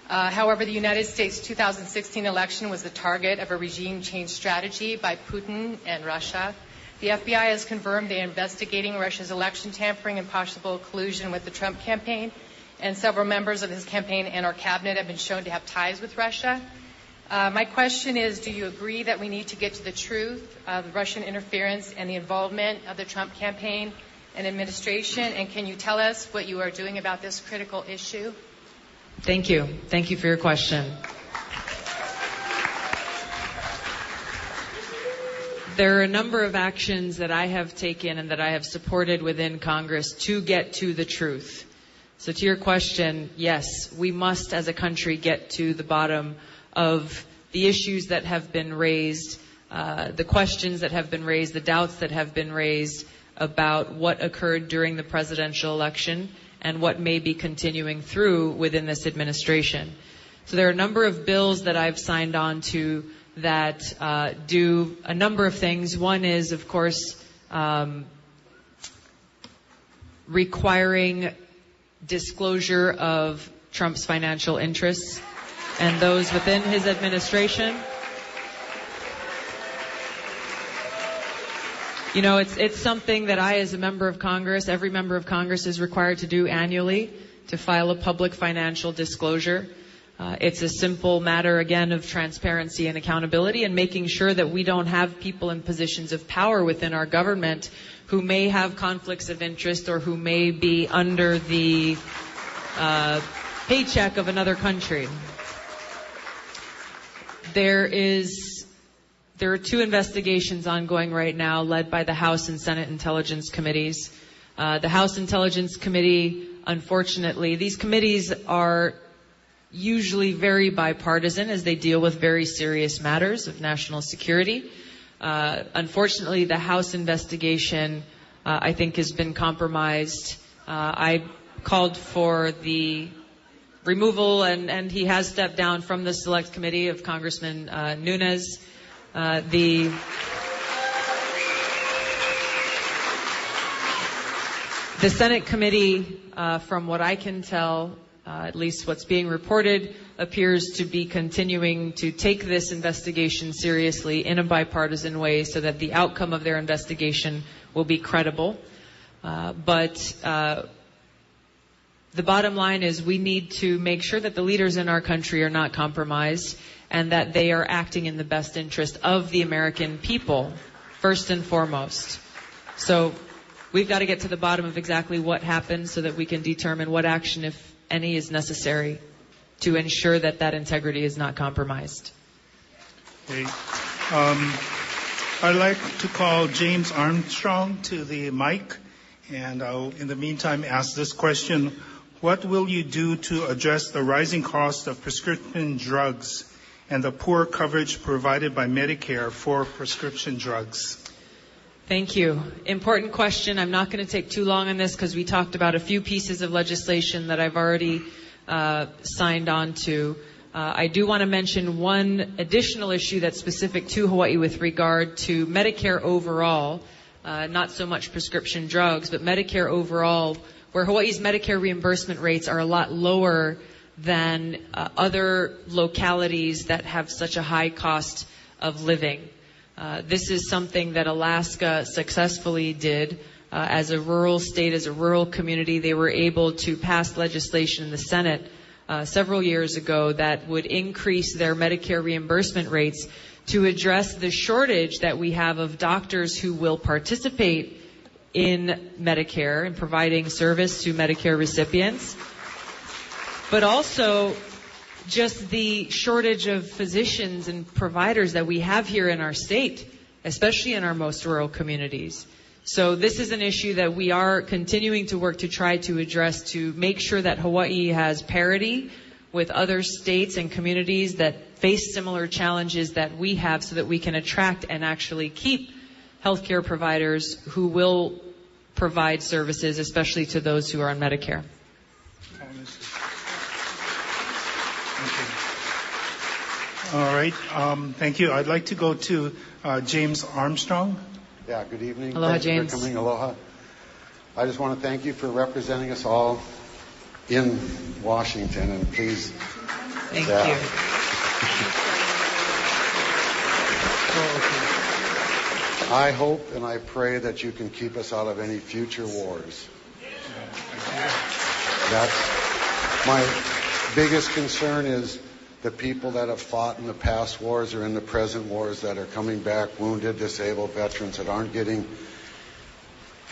[SPEAKER 8] However, the United States 2016 election was the target of a regime change strategy by Putin and Russia. The FBI has confirmed they are investigating Russia's election tampering and possible collusion with the Trump campaign, and several members of his campaign and our cabinet have been shown to have ties with Russia. My question is, do you agree that we need to get to the truth of Russian interference and the involvement of the Trump campaign and administration, and can you tell us what you are doing about this critical issue?
[SPEAKER 1] Thank you. Thank you for your question. There are a number of actions that I have taken and that I have supported within Congress to get to the truth. So to your question, yes, we must as a country get to the bottom of the issues that have been raised, the questions that have been raised, the doubts that have been raised about what occurred during the presidential election and what may be continuing through within this administration. So there are a number of bills that I've signed on to that do a number of things. One is, of course, requiring disclosure of Trump's financial interests and those within his administration. You know, it's something that I, as a member of Congress, every member of Congress is required to do annually, to file a public financial disclosure. It's a simple matter, again, of transparency and accountability and making sure that we don't have people in positions of power within our government who may have conflicts of interest or who may be under the paycheck of another country. There are two investigations ongoing right now led by the House and Senate Intelligence Committees. The House Intelligence Committee, unfortunately, these committees are usually very bipartisan as they deal with very serious matters of national security. Unfortunately, the House investigation, I think, has been compromised. I called for the removal, and he has stepped down from the Select Committee of Congressman Nunes. The Senate committee, from what I can tell, at least what's being reported, appears to be continuing to take this investigation seriously in a bipartisan way so that the outcome of their investigation will be credible. But the bottom line is we need to make sure that the leaders in our country are not compromised and that they are acting in the best interest of the American people, first and foremost. So we've got to get to the bottom of exactly what happened so that we can determine what action, if any, is necessary to ensure that that integrity is not compromised.
[SPEAKER 2] Okay. I'd like to call James Armstrong to the mic, and I'll, in the meantime, ask this question. What will you do to address the rising cost of prescription drugs and the poor coverage provided by Medicare for prescription drugs?
[SPEAKER 1] Thank you. Important question. I'm not going to take too long on this because we talked about a few pieces of legislation that I've already signed on to. I do want to mention one additional issue that's specific to Hawaii with regard to Medicare overall, not so much prescription drugs, but Medicare overall, where Hawaii's Medicare reimbursement rates are a lot lower than other localities that have such a high cost of living. This is something that Alaska successfully did. As a rural state, as a rural community, they were able to pass legislation in the Senate several years ago that would increase their Medicare reimbursement rates to address the shortage that we have of doctors who will participate in Medicare and providing service to Medicare recipients, but also just the shortage of physicians and providers that we have here in our state, especially in our most rural communities. So this is an issue that we are continuing to work to try to address, to make sure that Hawaii has parity with other states and communities that face similar challenges that we have, so that we can attract and actually keep healthcare providers who will provide services, especially to those who are on Medicare.
[SPEAKER 2] All right. Thank you. I'd like to go to James Armstrong.
[SPEAKER 9] Yeah, good evening.
[SPEAKER 1] Aloha,
[SPEAKER 9] Thank you
[SPEAKER 1] James.
[SPEAKER 9] for coming. Aloha. I just want to thank you for representing us all in Washington, and please.
[SPEAKER 1] Thank you.
[SPEAKER 9] I hope and I pray that you can keep us out of any future wars. That's my biggest concern, is the people that have fought in the past wars or in the present wars that are coming back, wounded, disabled veterans that aren't getting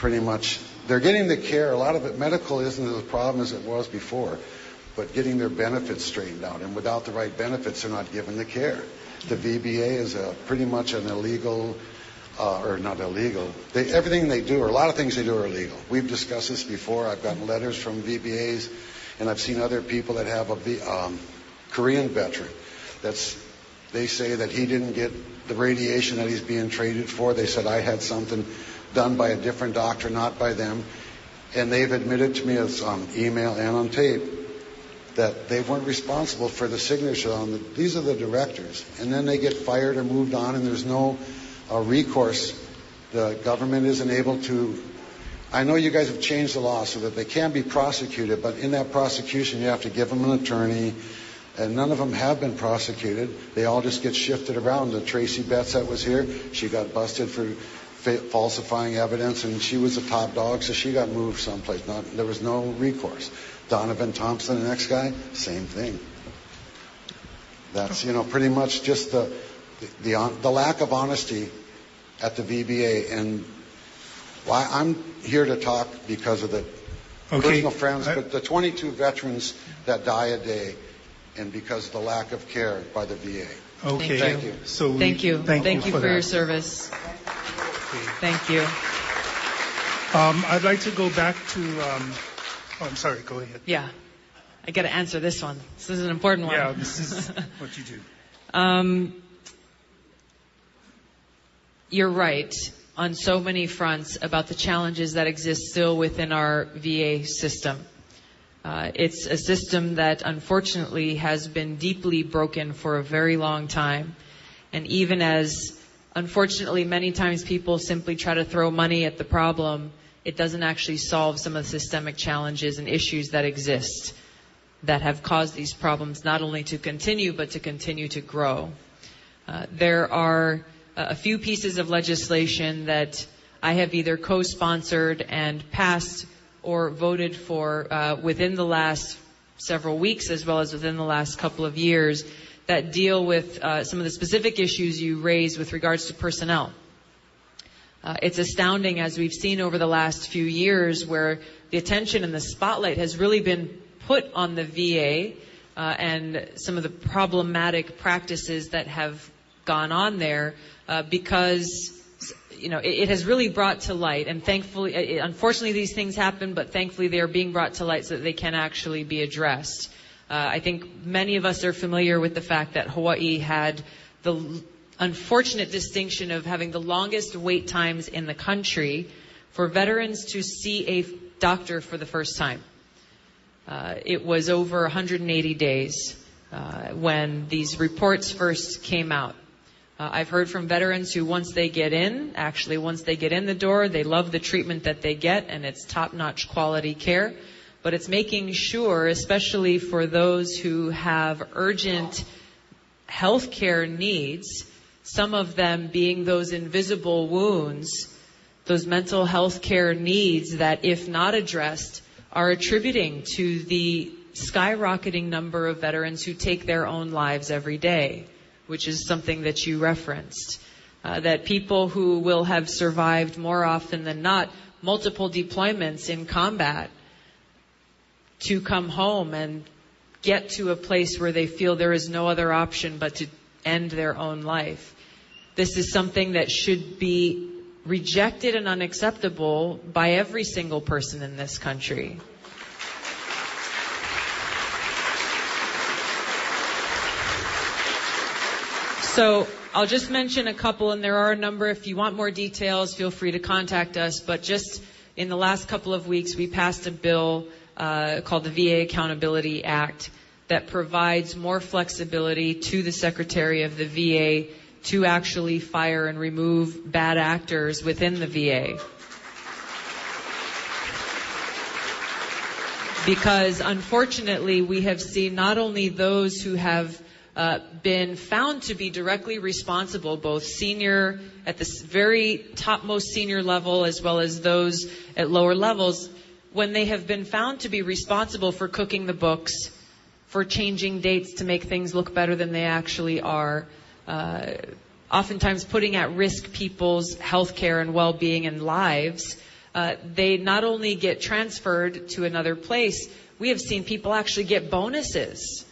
[SPEAKER 9] they're getting the care. A lot of it, medical isn't as a problem as it was before, but getting their benefits straightened out. And without the right benefits, they're not given the care. The VBA is pretty much an illegal, or not illegal. Everything they do, or a lot of things they do, are illegal. We've discussed this before. I've gotten letters from VBAs, and I've seen other people that have a Korean veteran. They say that he didn't get the radiation that he's being treated for. They said, I had something done by a different doctor, not by them. And they've admitted to me, as on email and on tape, that they weren't responsible for the signature on these are the directors. And then they get fired or moved on, and there's no recourse. The government isn't able to. I know you guys have changed the law so that they can be prosecuted, but in that prosecution you have to give them an attorney, and none of them have been prosecuted. They all just get shifted around. The Tracy Betts that was here, she got busted for falsifying evidence, and she was a top dog, so she got moved someplace. There was no recourse. Donovan Thompson, the next guy, same thing. That's, pretty much just the lack of honesty at the VBA. And I'm here to talk because of the personal friends, but the 22 veterans that die a day, and because of the lack of care by the VA.
[SPEAKER 2] Okay.
[SPEAKER 1] Thank you.
[SPEAKER 2] So
[SPEAKER 1] thank you for your service. Thank you.
[SPEAKER 2] I'd like to go back to. I'm sorry. Go ahead.
[SPEAKER 1] Yeah, I got to answer this one. This is an important one.
[SPEAKER 2] Yeah, this is what you do.
[SPEAKER 1] You're right on so many fronts about the challenges that exist still within our VA system. It's a system that unfortunately has been deeply broken for a very long time. And even as, unfortunately, many times people simply try to throw money at the problem, it doesn't actually solve some of the systemic challenges and issues that exist that have caused these problems not only to continue, but to continue to grow. There are a few pieces of legislation that I have either co-sponsored and passed or voted for within the last several weeks, as well as within the last couple of years, that deal with some of the specific issues you raised with regards to personnel. It's astounding, as we've seen over the last few years, where the attention and the spotlight has really been put on the VA and some of the problematic practices that have gone on there because it has really brought to light, and thankfully, unfortunately these things happen, but thankfully they are being brought to light so that they can actually be addressed. I think many of us are familiar with the fact that Hawaii had the unfortunate distinction of having the longest wait times in the country for veterans to see a doctor for the first time. It was over 180 days when these reports first came out. I've heard from veterans who once they get in the door, they love the treatment that they get, and it's top-notch quality care. But it's making sure, especially for those who have urgent health care needs, some of them being those invisible wounds, those mental health care needs that, if not addressed, are attributing to the skyrocketing number of veterans who take their own lives every day, which is something that you referenced. That people who will have survived more often than not multiple deployments in combat to come home and get to a place where they feel there is no other option but to end their own life. This is something that should be rejected and unacceptable by every single person in this country. So I'll just mention a couple, and there are a number. If you want more details, feel free to contact us. But just in the last couple of weeks, we passed a bill called the VA Accountability Act that provides more flexibility to the Secretary of the VA to actually fire and remove bad actors within the VA. Because unfortunately, we have seen not only those who have been found to be directly responsible, both senior at the very topmost senior level as well as those at lower levels, when they have been found to be responsible for cooking the books, for changing dates to make things look better than they actually are, oftentimes putting at risk people's health care and well-being and lives, they not only get transferred to another place, we have seen people actually get bonuses.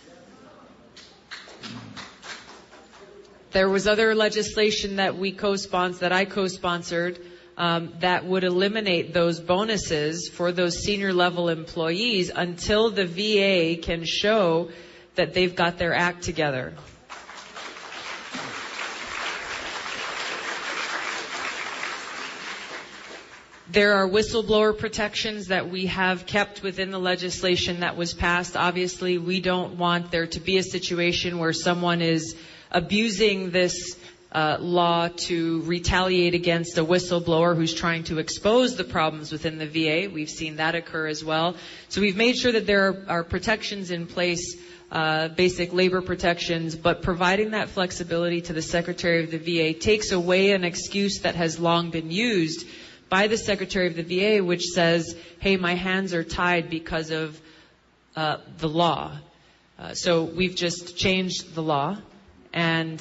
[SPEAKER 1] There was other legislation that I co-sponsored, that would eliminate those bonuses for those senior level employees until the VA can show that they've got their act together. There are whistleblower protections that we have kept within the legislation that was passed. Obviously, we don't want there to be a situation where someone is abusing this law to retaliate against a whistleblower who's trying to expose the problems within the VA. We've seen that occur as well. So we've made sure that there are protections in place, basic labor protections, but providing that flexibility to the Secretary of the VA takes away an excuse that has long been used by the Secretary of the VA, which says, hey, my hands are tied because of the law. So we've just changed the law. And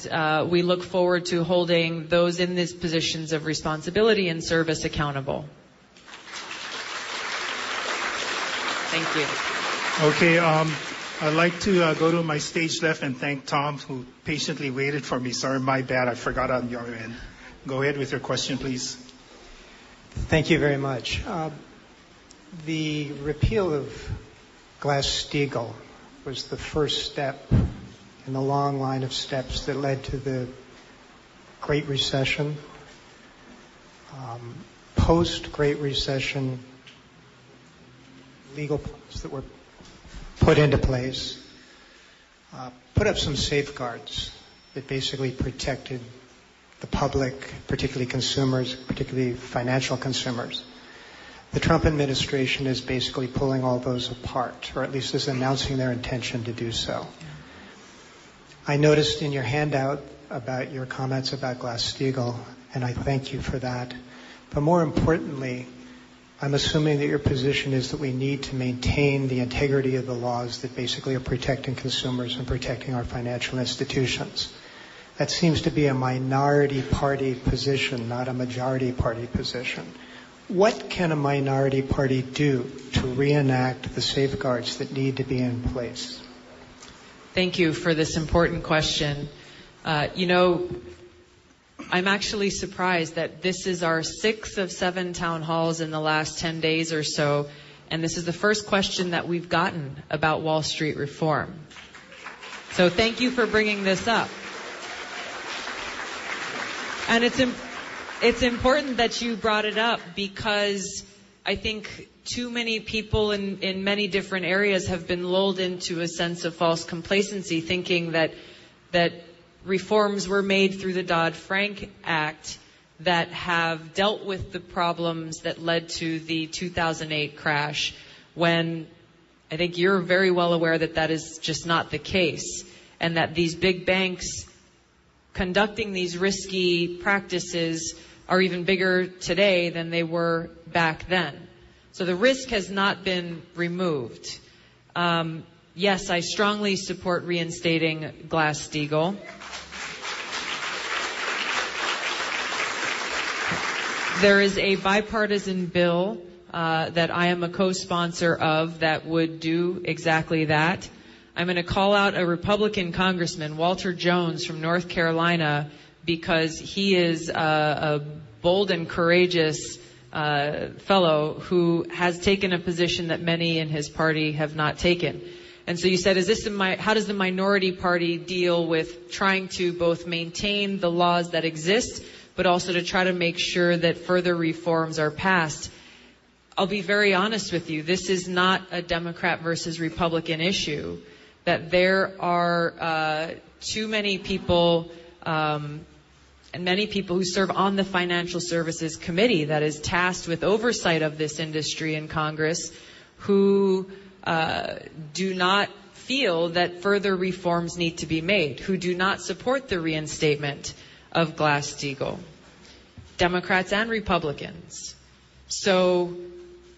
[SPEAKER 1] we look forward to holding those in these positions of responsibility and service accountable. Thank you.
[SPEAKER 2] Okay, I'd like to go to my stage left and thank Tom, who patiently waited for me. Sorry, my bad, I forgot on your end. Go ahead with your question, please.
[SPEAKER 10] Thank you very much. The repeal of Glass-Steagall was the first step in the long line of steps that led to the Great Recession. Post-Great Recession, legal plans that were put into place put up some safeguards that basically protected the public, particularly consumers, particularly financial consumers. The Trump administration is basically pulling all those apart, or at least is announcing their intention to do so. I noticed in your handout about your comments about Glass-Steagall, and I thank you for that. But more importantly, I'm assuming that your position is that we need to maintain the integrity of the laws that basically are protecting consumers and protecting our financial institutions. That seems to be a minority party position, not a majority party position. What can a minority party do to reenact the safeguards that need to be in place?
[SPEAKER 1] Thank you for this important question. I'm actually surprised that this is our 6th of 7 town halls in the last 10 days or so, and this is the first question that we've gotten about Wall Street reform. So thank you for bringing this up. And it's important that you brought it up because I think too many people in many different areas have been lulled into a sense of false complacency, thinking that reforms were made through the Dodd-Frank Act that have dealt with the problems that led to the 2008 crash, when I think you're very well aware that that is just not the case, and that these big banks conducting these risky practices are even bigger today than they were back then. So the risk has not been removed. Yes, I strongly support reinstating Glass-Steagall. There is a bipartisan bill that I am a co-sponsor of that would do exactly that. I'm going to call out a Republican congressman, Walter Jones from North Carolina, because he is a bold and courageous fellow who has taken a position that many in his party have not taken. And so you said, how does the minority party deal with trying to both maintain the laws that exist, but also to try to make sure that further reforms are passed? I'll be very honest with you. This is not a Democrat versus Republican issue. That there are too many people and many people who serve on the Financial Services Committee that is tasked with oversight of this industry in Congress who do not feel that further reforms need to be made, who do not support the reinstatement of Glass-Steagall, Democrats and Republicans. So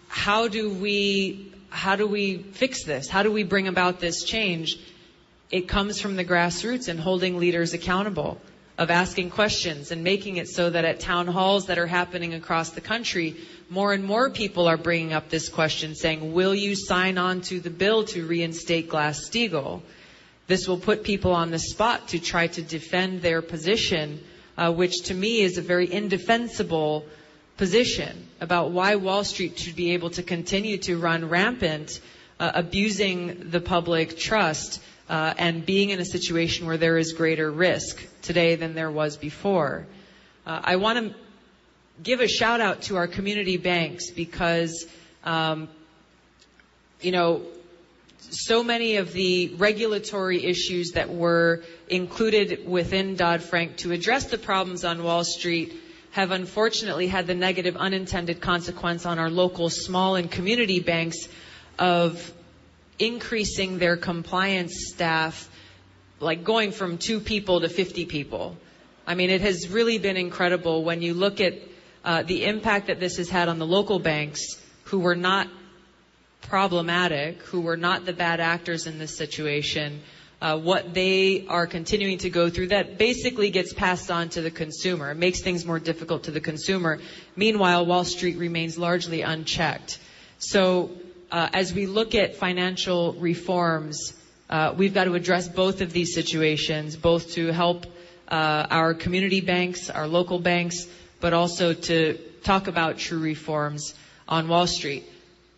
[SPEAKER 1] how do we fix this? How do we bring about this change? It comes from the grassroots and holding leaders accountable, of asking questions and making it so that at town halls that are happening across the country, more and more people are bringing up this question saying, will you sign on to the bill to reinstate Glass-Steagall? This will put people on the spot to try to defend their position, which to me is a very indefensible position about why Wall Street should be able to continue to run rampant, abusing the public trust and being in a situation where there is greater risk today than there was before. I want to give a shout out to our community banks because, so many of the regulatory issues that were included within Dodd-Frank to address the problems on Wall Street have unfortunately had the negative unintended consequence on our local small and community banks of increasing their compliance staff, like going from 2 people to 50 people. I mean, it has really been incredible when you look at the impact that this has had on the local banks who were not problematic, who were not the bad actors in this situation, what they are continuing to go through that basically gets passed on to the consumer. It makes things more difficult to the consumer. Meanwhile, Wall Street remains largely unchecked. So as we look at financial reforms, we've got to address both of these situations, both to help our community banks, our local banks, but also to talk about true reforms on Wall Street.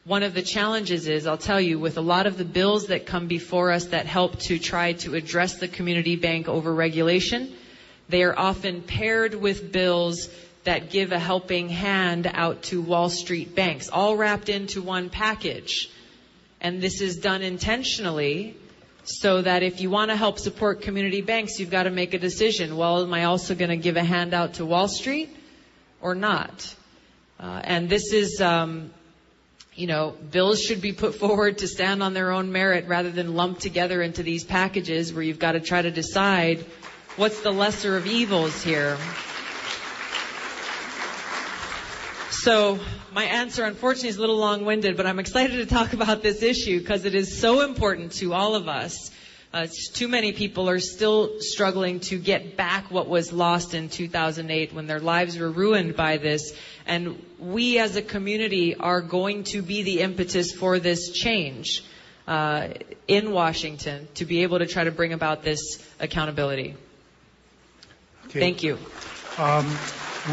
[SPEAKER 1] One of the challenges is, I'll tell you, with a lot of the bills that come before us that help to try to address the community bank overregulation, they are often paired with bills that give a helping hand out to Wall Street banks, all wrapped into one package. And this is done intentionally so that if you want to help support community banks, you've got to make a decision. Well, am I also going to give a handout to Wall Street or not? And this is, bills should be put forward to stand on their own merit rather than lumped together into these packages where you've got to try to decide what's the lesser of evils here. So my answer, unfortunately, is a little long-winded, but I'm excited to talk about this issue because it is so important to all of us. Too many people are still struggling to get back what was lost in 2008 when their lives were ruined by this. And we as a community are going to be the impetus for this change in Washington to be able to try to bring about this accountability. Okay. Thank you.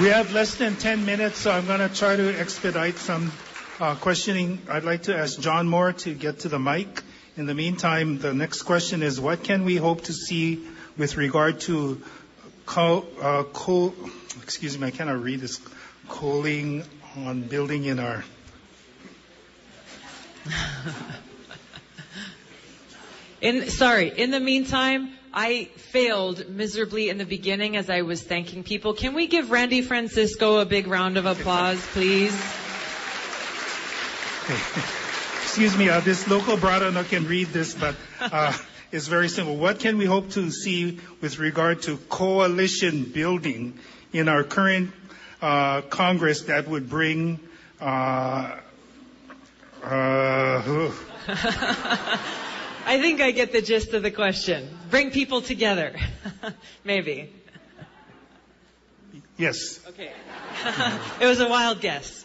[SPEAKER 2] We have less than 10 minutes, so I'm going to try to expedite some questioning. I'd like to ask John Moore to get to the mic. In the meantime, the next question is, what can we hope to see with regard to excuse me, I cannot read this, calling on building in our...
[SPEAKER 1] In the meantime, I failed miserably in the beginning as I was thanking people. Can we give Randy Francisco a big round of applause, please?
[SPEAKER 2] Excuse me, this local brother can read this, but it's very simple. What can we hope to see with regard to coalition building in our current Congress that would bring...
[SPEAKER 1] I think I get the gist of the question. Bring people together. Maybe.
[SPEAKER 2] Yes.
[SPEAKER 1] Okay. It was a wild guess.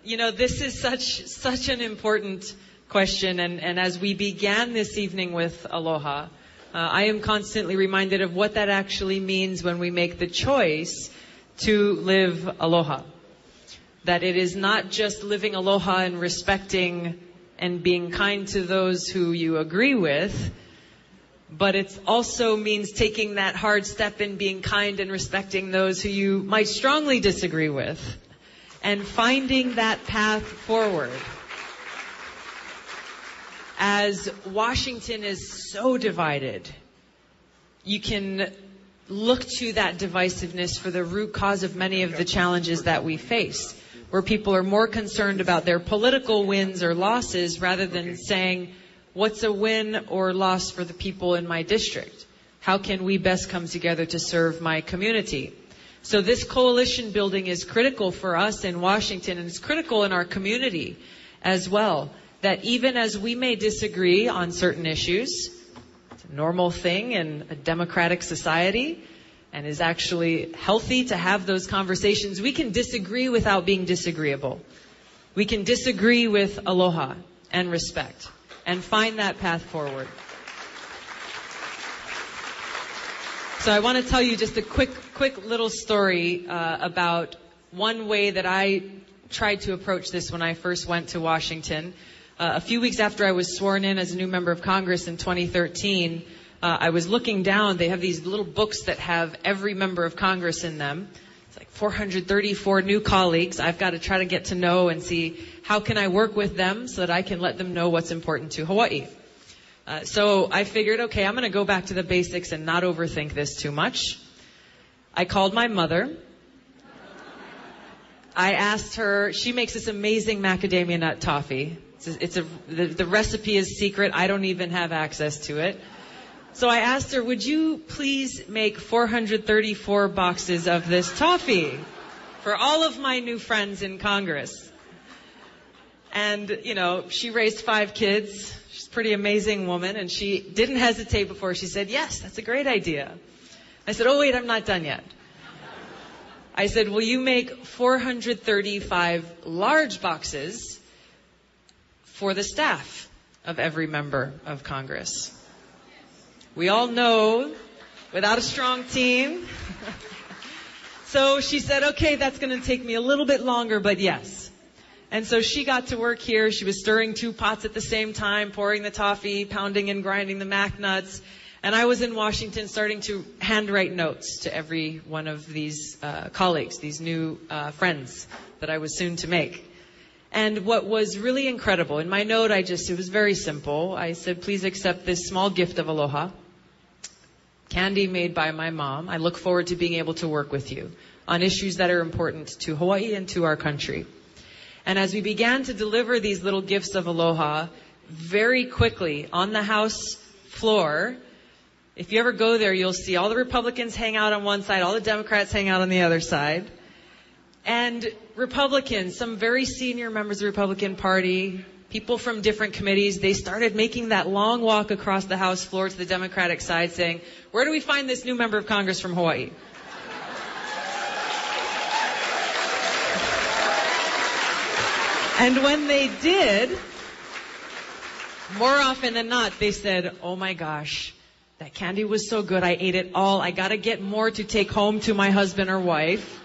[SPEAKER 1] This is such an important question. And as we began this evening with aloha, I am constantly reminded of what that actually means when we make the choice to live aloha. That it is not just living aloha and respecting and being kind to those who you agree with, but it also means taking that hard step in being kind and respecting those who you might strongly disagree with, and finding that path forward. As Washington is so divided, you can look to that divisiveness for the root cause of many of the challenges that we face, where people are more concerned about their political wins or losses rather than saying, what's a win or loss for the people in my district? How can we best come together to serve my community? So this coalition building is critical for us in Washington, and it's critical in our community as well, that even as we may disagree on certain issues, it's a normal thing in a democratic society, and is actually healthy to have those conversations. We can disagree without being disagreeable. We can disagree with aloha and respect and find that path forward. So I want to tell you just a quick little story about one way that I tried to approach this when I first went to Washington. A few weeks after I was sworn in as a new member of Congress in 2013, I was looking down. They have these little books that have every member of Congress in them. It's like 434 new colleagues. I've got to try to get to know and see how can I work with them so that I can let them know what's important to Hawaii. So I figured, okay, I'm going to go back to the basics and not overthink this too much. I called my mother. I asked her, she makes this amazing macadamia nut toffee. The recipe is secret. I don't even have access to it. So I asked her, would you please make 434 boxes of this toffee for all of my new friends in Congress? And, you know, she raised 5 kids. She's a pretty amazing woman, and she didn't hesitate before she said, yes, that's a great idea. I said, oh, wait, I'm not done yet. I said, will you make 435 large boxes for the staff of every member of Congress? We all know, without a strong team. So she said, okay, that's going to take me a little bit longer, but yes. And so she got to work here. She was stirring 2 pots at the same time, pouring the toffee, pounding and grinding the mac nuts. And I was in Washington starting to handwrite notes to every one of these colleagues, these new friends that I was soon to make. And what was really incredible, in my note, it was very simple. I said, please accept this small gift of aloha. Candy made by my mom. I look forward to being able to work with you on issues that are important to Hawaii and to our country. And as we began to deliver these little gifts of aloha, very quickly on the House floor, if you ever go there, you'll see all the Republicans hang out on one side, all the Democrats hang out on the other side. And Republicans, some very senior members of the Republican Party, people from different committees, they started making that long walk across the House floor to the Democratic side saying, where do we find this new member of Congress from Hawaii? And when they did, more often than not, they said, oh my gosh, that candy was so good, I ate it all. I got to get more to take home to my husband or wife.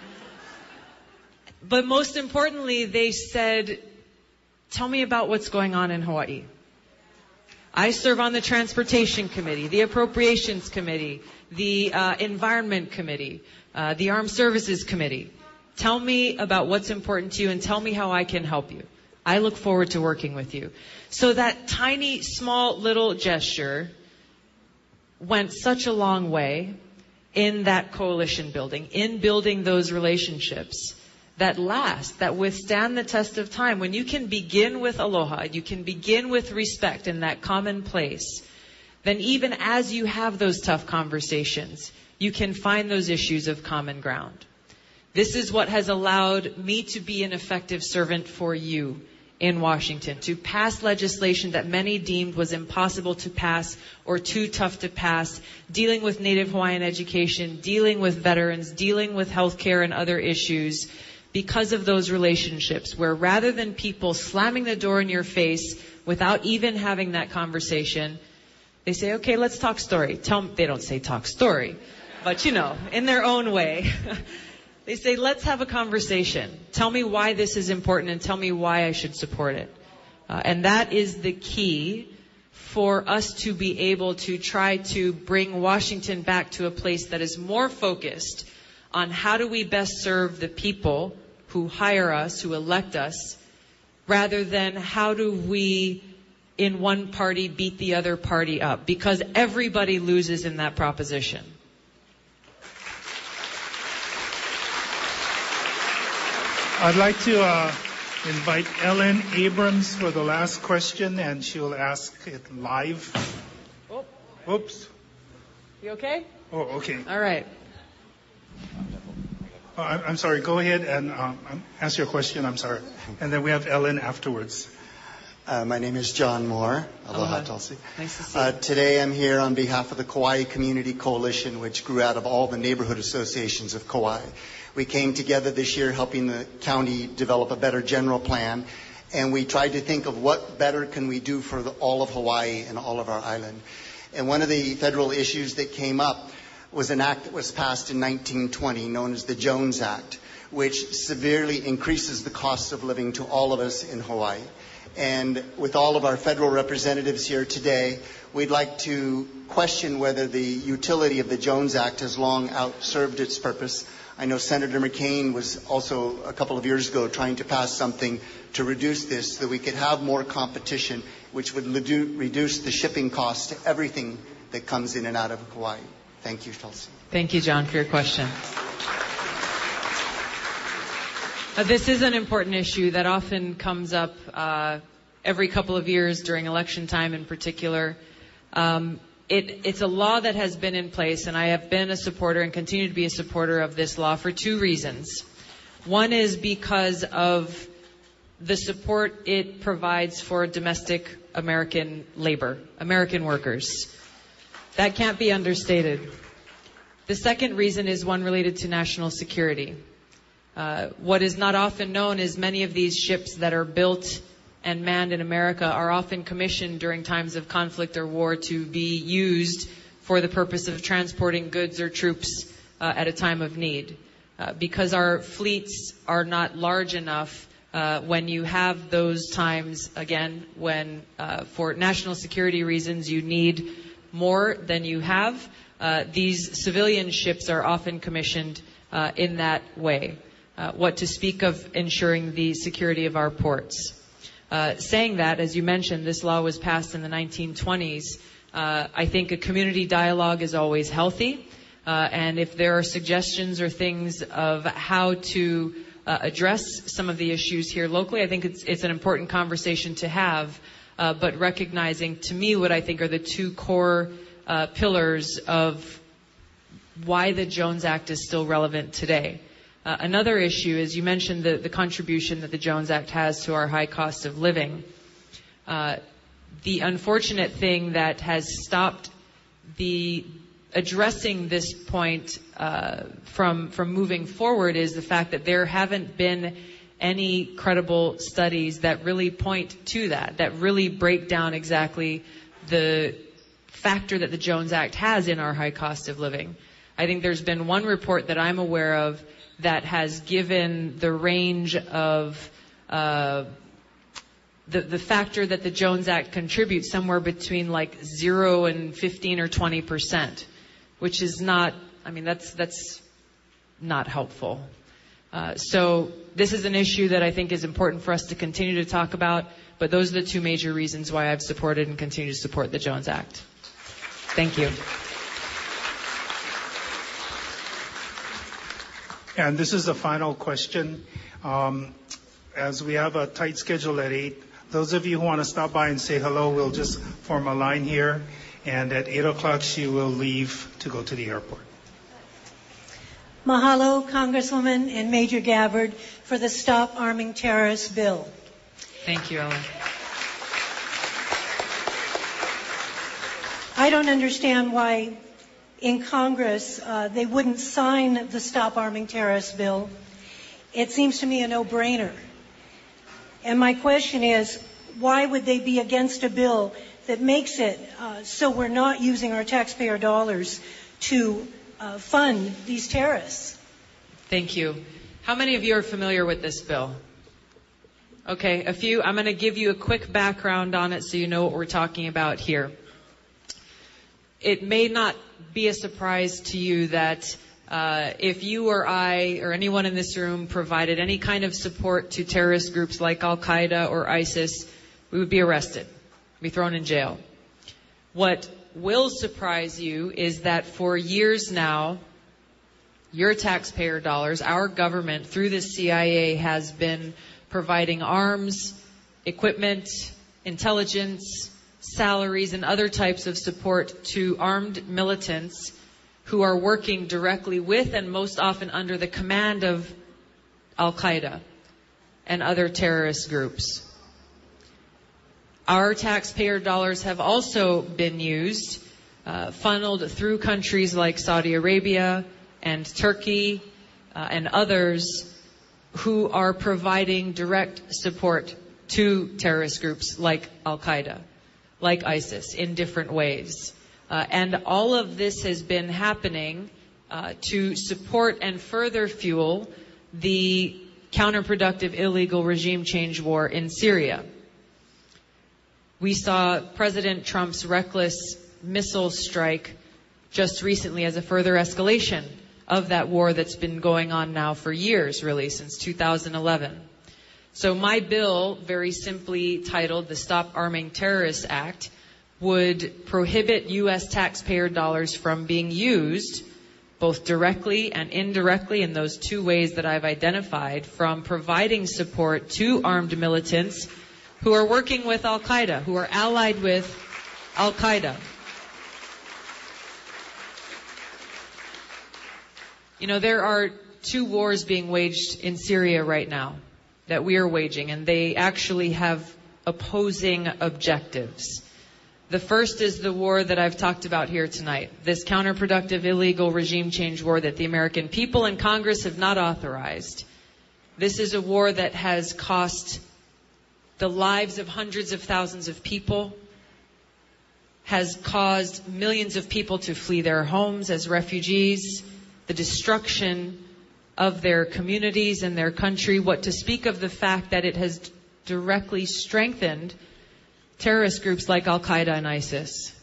[SPEAKER 1] But most importantly, they said, tell me about what's going on in Hawaii. I serve on the Transportation Committee, the Appropriations Committee, the Environment Committee, the Armed Services Committee. Tell me about what's important to you and tell me how I can help you. I look forward to working with you. So that tiny, small, little gesture went such a long way in that coalition building, in building those relationships that last, that withstand the test of time. When you can begin with aloha, you can begin with respect in that common place, then even as you have those tough conversations, you can find those issues of common ground. This is what has allowed me to be an effective servant for you in Washington, to pass legislation that many deemed was impossible to pass or too tough to pass, dealing with Native Hawaiian education, dealing with veterans, dealing with healthcare and other issues, because of those relationships where rather than people slamming the door in your face, without even having that conversation, they say, okay, let's talk story. They don't say talk story, but in their own way. They say, let's have a conversation. Tell me why this is important and tell me why I should support it. And that is the key for us to be able to try to bring Washington back to a place that is more focused on how do we best serve the people who hire us, who elect us, rather than how do we in one party beat the other party up, because everybody loses in that proposition.
[SPEAKER 2] I'd like to invite Ellen Abrams for the last question, and she'll ask it live.
[SPEAKER 1] Oh.
[SPEAKER 2] Oops.
[SPEAKER 1] You okay?
[SPEAKER 2] Oh, okay.
[SPEAKER 1] All right.
[SPEAKER 2] Oh, I'm sorry. Go ahead and ask your question. I'm sorry. And then we have Ellen afterwards.
[SPEAKER 11] My name is John Moore. Aloha, Tulsi.
[SPEAKER 1] Nice to see you.
[SPEAKER 11] Today I'm here on behalf of the Kauai Community Coalition, which grew out of all the neighborhood associations of Kauai. We came together this year helping the county develop a better general plan, and we tried to think of what better can we do for all of Hawaii and all of our island. And one of the federal issues that came up was an act that was passed in 1920 known as the Jones Act, which severely increases the cost of living to all of us in Hawaii. And with all of our federal representatives here today, we'd like to question whether the utility of the Jones Act has long outserved its purpose. I know Senator McCain was also a couple of years ago trying to pass something to reduce this so that we could have more competition, which would reduce the shipping costs to everything that comes in and out of Kauai. Thank you, Tulsi.
[SPEAKER 1] Thank you, John, for your question. This is an important issue that often comes up every couple of years during election time in particular. It's a law that has been in place, and I have been a supporter and continue to be a supporter of this law for two reasons. One is because of the support it provides for domestic American labor, American workers. That can't be understated. The second reason is one related to national security. What is not often known is many of these ships that are built and manned in America are often commissioned during times of conflict or war to be used for the purpose of transporting goods or troops at a time of need. Because our fleets are not large enough, when you have those times, again, when for national security reasons you need more than you have, these civilian ships are often commissioned in that way. What to speak of ensuring the security of our ports. Saying that, as you mentioned, this law was passed in the 1920s. I think a community dialogue is always healthy. And if there are suggestions or things of how to address some of the issues here locally, I think it's an important conversation to have. But recognizing, to me, what I think are the two core pillars of why the Jones Act is still relevant today. Another issue is you mentioned the contribution that the Jones Act has to our high cost of living. The unfortunate thing that has stopped the addressing this point from moving forward is the fact that there haven't been any credible studies that really point to that really break down exactly the factor that the Jones Act has in our high cost of living. I think there's been one report that I'm aware of that has given the range of the factor that the Jones Act contributes somewhere between like 0 and 15 or 20%, which is not, that's not helpful. So this is an issue that I think is important for us to continue to talk about, but those are the two major reasons why I've supported and continue to support the Jones Act. Thank you.
[SPEAKER 2] And this is the final question. As we have a tight schedule at 8, those of you who want to stop by and say hello, we'll just form a line here. And at 8 o'clock, she will leave to go to the airport.
[SPEAKER 12] Mahalo, Congresswoman and Major Gabbard, for the Stop Arming Terrorists bill.
[SPEAKER 1] Thank you, Ellen.
[SPEAKER 12] I don't understand why in Congress they wouldn't sign the Stop Arming Terrorists bill. It seems to me a no-brainer. And my question is, why would they be against a bill that makes it so we're not using our taxpayer dollars to fund these terrorists?
[SPEAKER 1] Thank you. How many of you are familiar with this bill? Okay, a few. I'm going to give you a quick background on it so you know what we're talking about here. It may not be a surprise to you that if you or I or anyone in this room provided any kind of support to terrorist groups like Al-Qaeda or ISIS, we would be arrested, be thrown in jail. What will surprise you is that for years now, your taxpayer dollars, our government through the CIA has been providing arms, equipment, intelligence, salaries, and other types of support to armed militants who are working directly with and most often under the command of Al-Qaeda and other terrorist groups. Our taxpayer dollars have also been used, funneled through countries like Saudi Arabia and Turkey and others who are providing direct support to terrorist groups like Al-Qaeda, like ISIS, in different ways. And all of this has been happening to support and further fuel the counterproductive illegal regime change war in Syria. We saw President Trump's reckless missile strike just recently as a further escalation of that war that's been going on now for years, really, since 2011. So my bill, very simply titled the Stop Arming Terrorists Act, would prohibit U.S. taxpayer dollars from being used, both directly and indirectly in those two ways that I've identified, from providing support to armed militants who are working with Al-Qaeda, who are allied with Al-Qaeda. You know, there are two wars being waged in Syria right now that we are waging, and they actually have opposing objectives. The first is the war that I've talked about here tonight, this counterproductive illegal regime change war that the American people and Congress have not authorized. This is a war that has cost the lives of hundreds of thousands of people, has caused millions of people to flee their homes as refugees, the destruction of their communities and their country, what to speak of the fact that it has directly strengthened terrorist groups like Al-Qaeda and ISIS.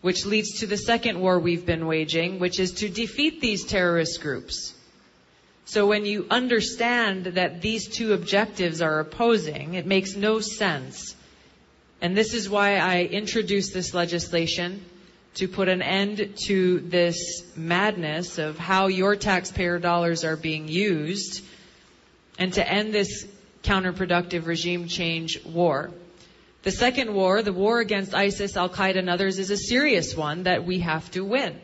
[SPEAKER 1] Which leads to the second war we've been waging, which is to defeat these terrorist groups. So when you understand that these two objectives are opposing, it makes no sense. And this is why I introduced this legislation, to put an end to this madness of how your taxpayer dollars are being used, and to end this counterproductive regime change war. The second war, the war against ISIS, Al-Qaeda, and others, is a serious one that we have to win.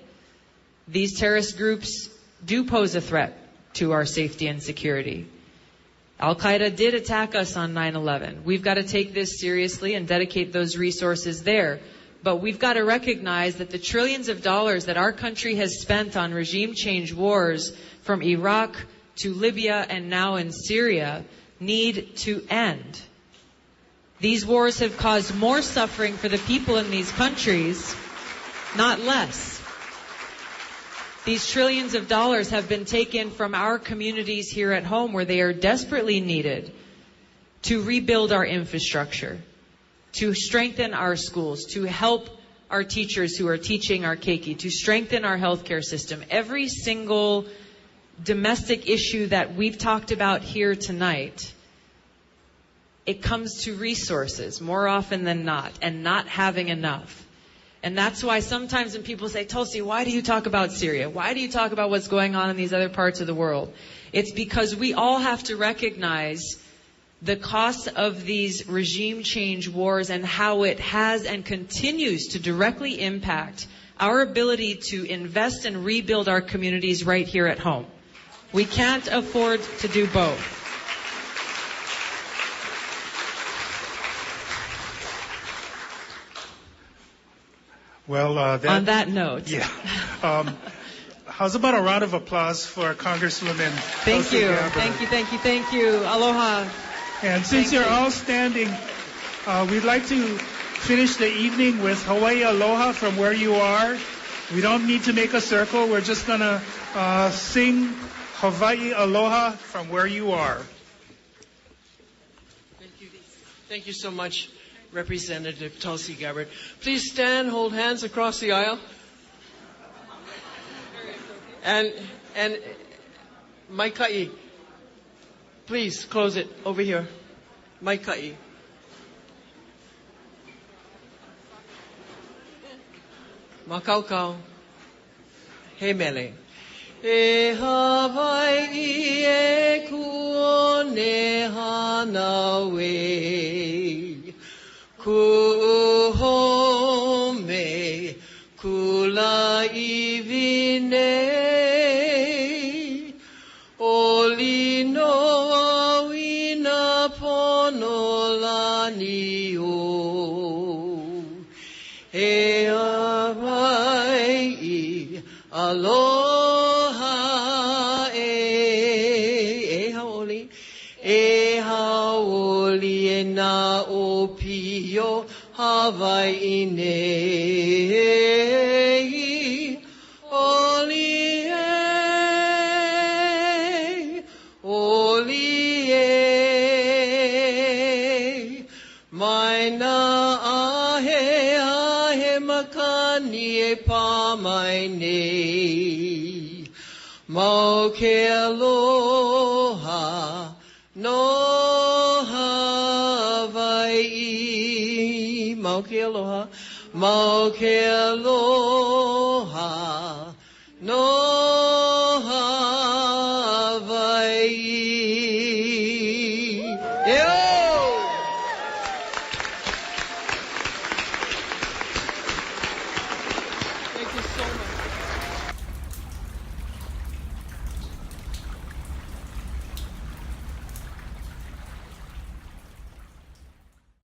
[SPEAKER 1] These terrorist groups do pose a threat to our safety and security. Al-Qaeda did attack us on 9/11. We've got to take this seriously and dedicate those resources there. But we've got to recognize that the trillions of dollars that our country has spent on regime change wars, from Iraq to Libya and now in Syria, need to end. These wars have caused more suffering for the people in these countries, not less. These trillions of dollars have been taken from our communities here at home, where they are desperately needed to rebuild our infrastructure, to strengthen our schools, to help our teachers who are teaching our keiki, to strengthen our healthcare system. Every single domestic issue that we've talked about here tonight, it comes to resources more often than not, and not having enough. And that's why sometimes when people say, Tulsi, why do you talk about Syria? Why do you talk about what's going on in these other parts of the world? It's because we all have to recognize the cost of these regime change wars and how it has and continues to directly impact our ability to invest and rebuild our communities right here at home. We can't afford to do both.
[SPEAKER 2] Well,
[SPEAKER 1] on that note.
[SPEAKER 2] Yeah. How's about a round of applause for Congresswoman
[SPEAKER 1] Thank
[SPEAKER 2] Tulsi
[SPEAKER 1] you.
[SPEAKER 2] Gabbard?
[SPEAKER 1] Thank you, thank you, thank you. Aloha.
[SPEAKER 2] And since you're all standing, we'd like to finish the evening with Hawaii Aloha from where you are. We don't need to make a circle. We're just going to sing Hawaii Aloha from where you are.
[SPEAKER 13] Thank you so much, Representative Tulsi Gabbard. Please stand, hold hands across the aisle. And Maikai, please close it over here. Maikai. Makaukau. He mele. E Hawaii e kuone hanawe. Ku home kula ivine. Oli no wina pono lani o. E Hawaii aloha e haoli e na opio Hawaii ne oli mai na ahe makani e pa mai nei mau ke aloha no Hawaii mau ke aloha no Hawaii. Thank you so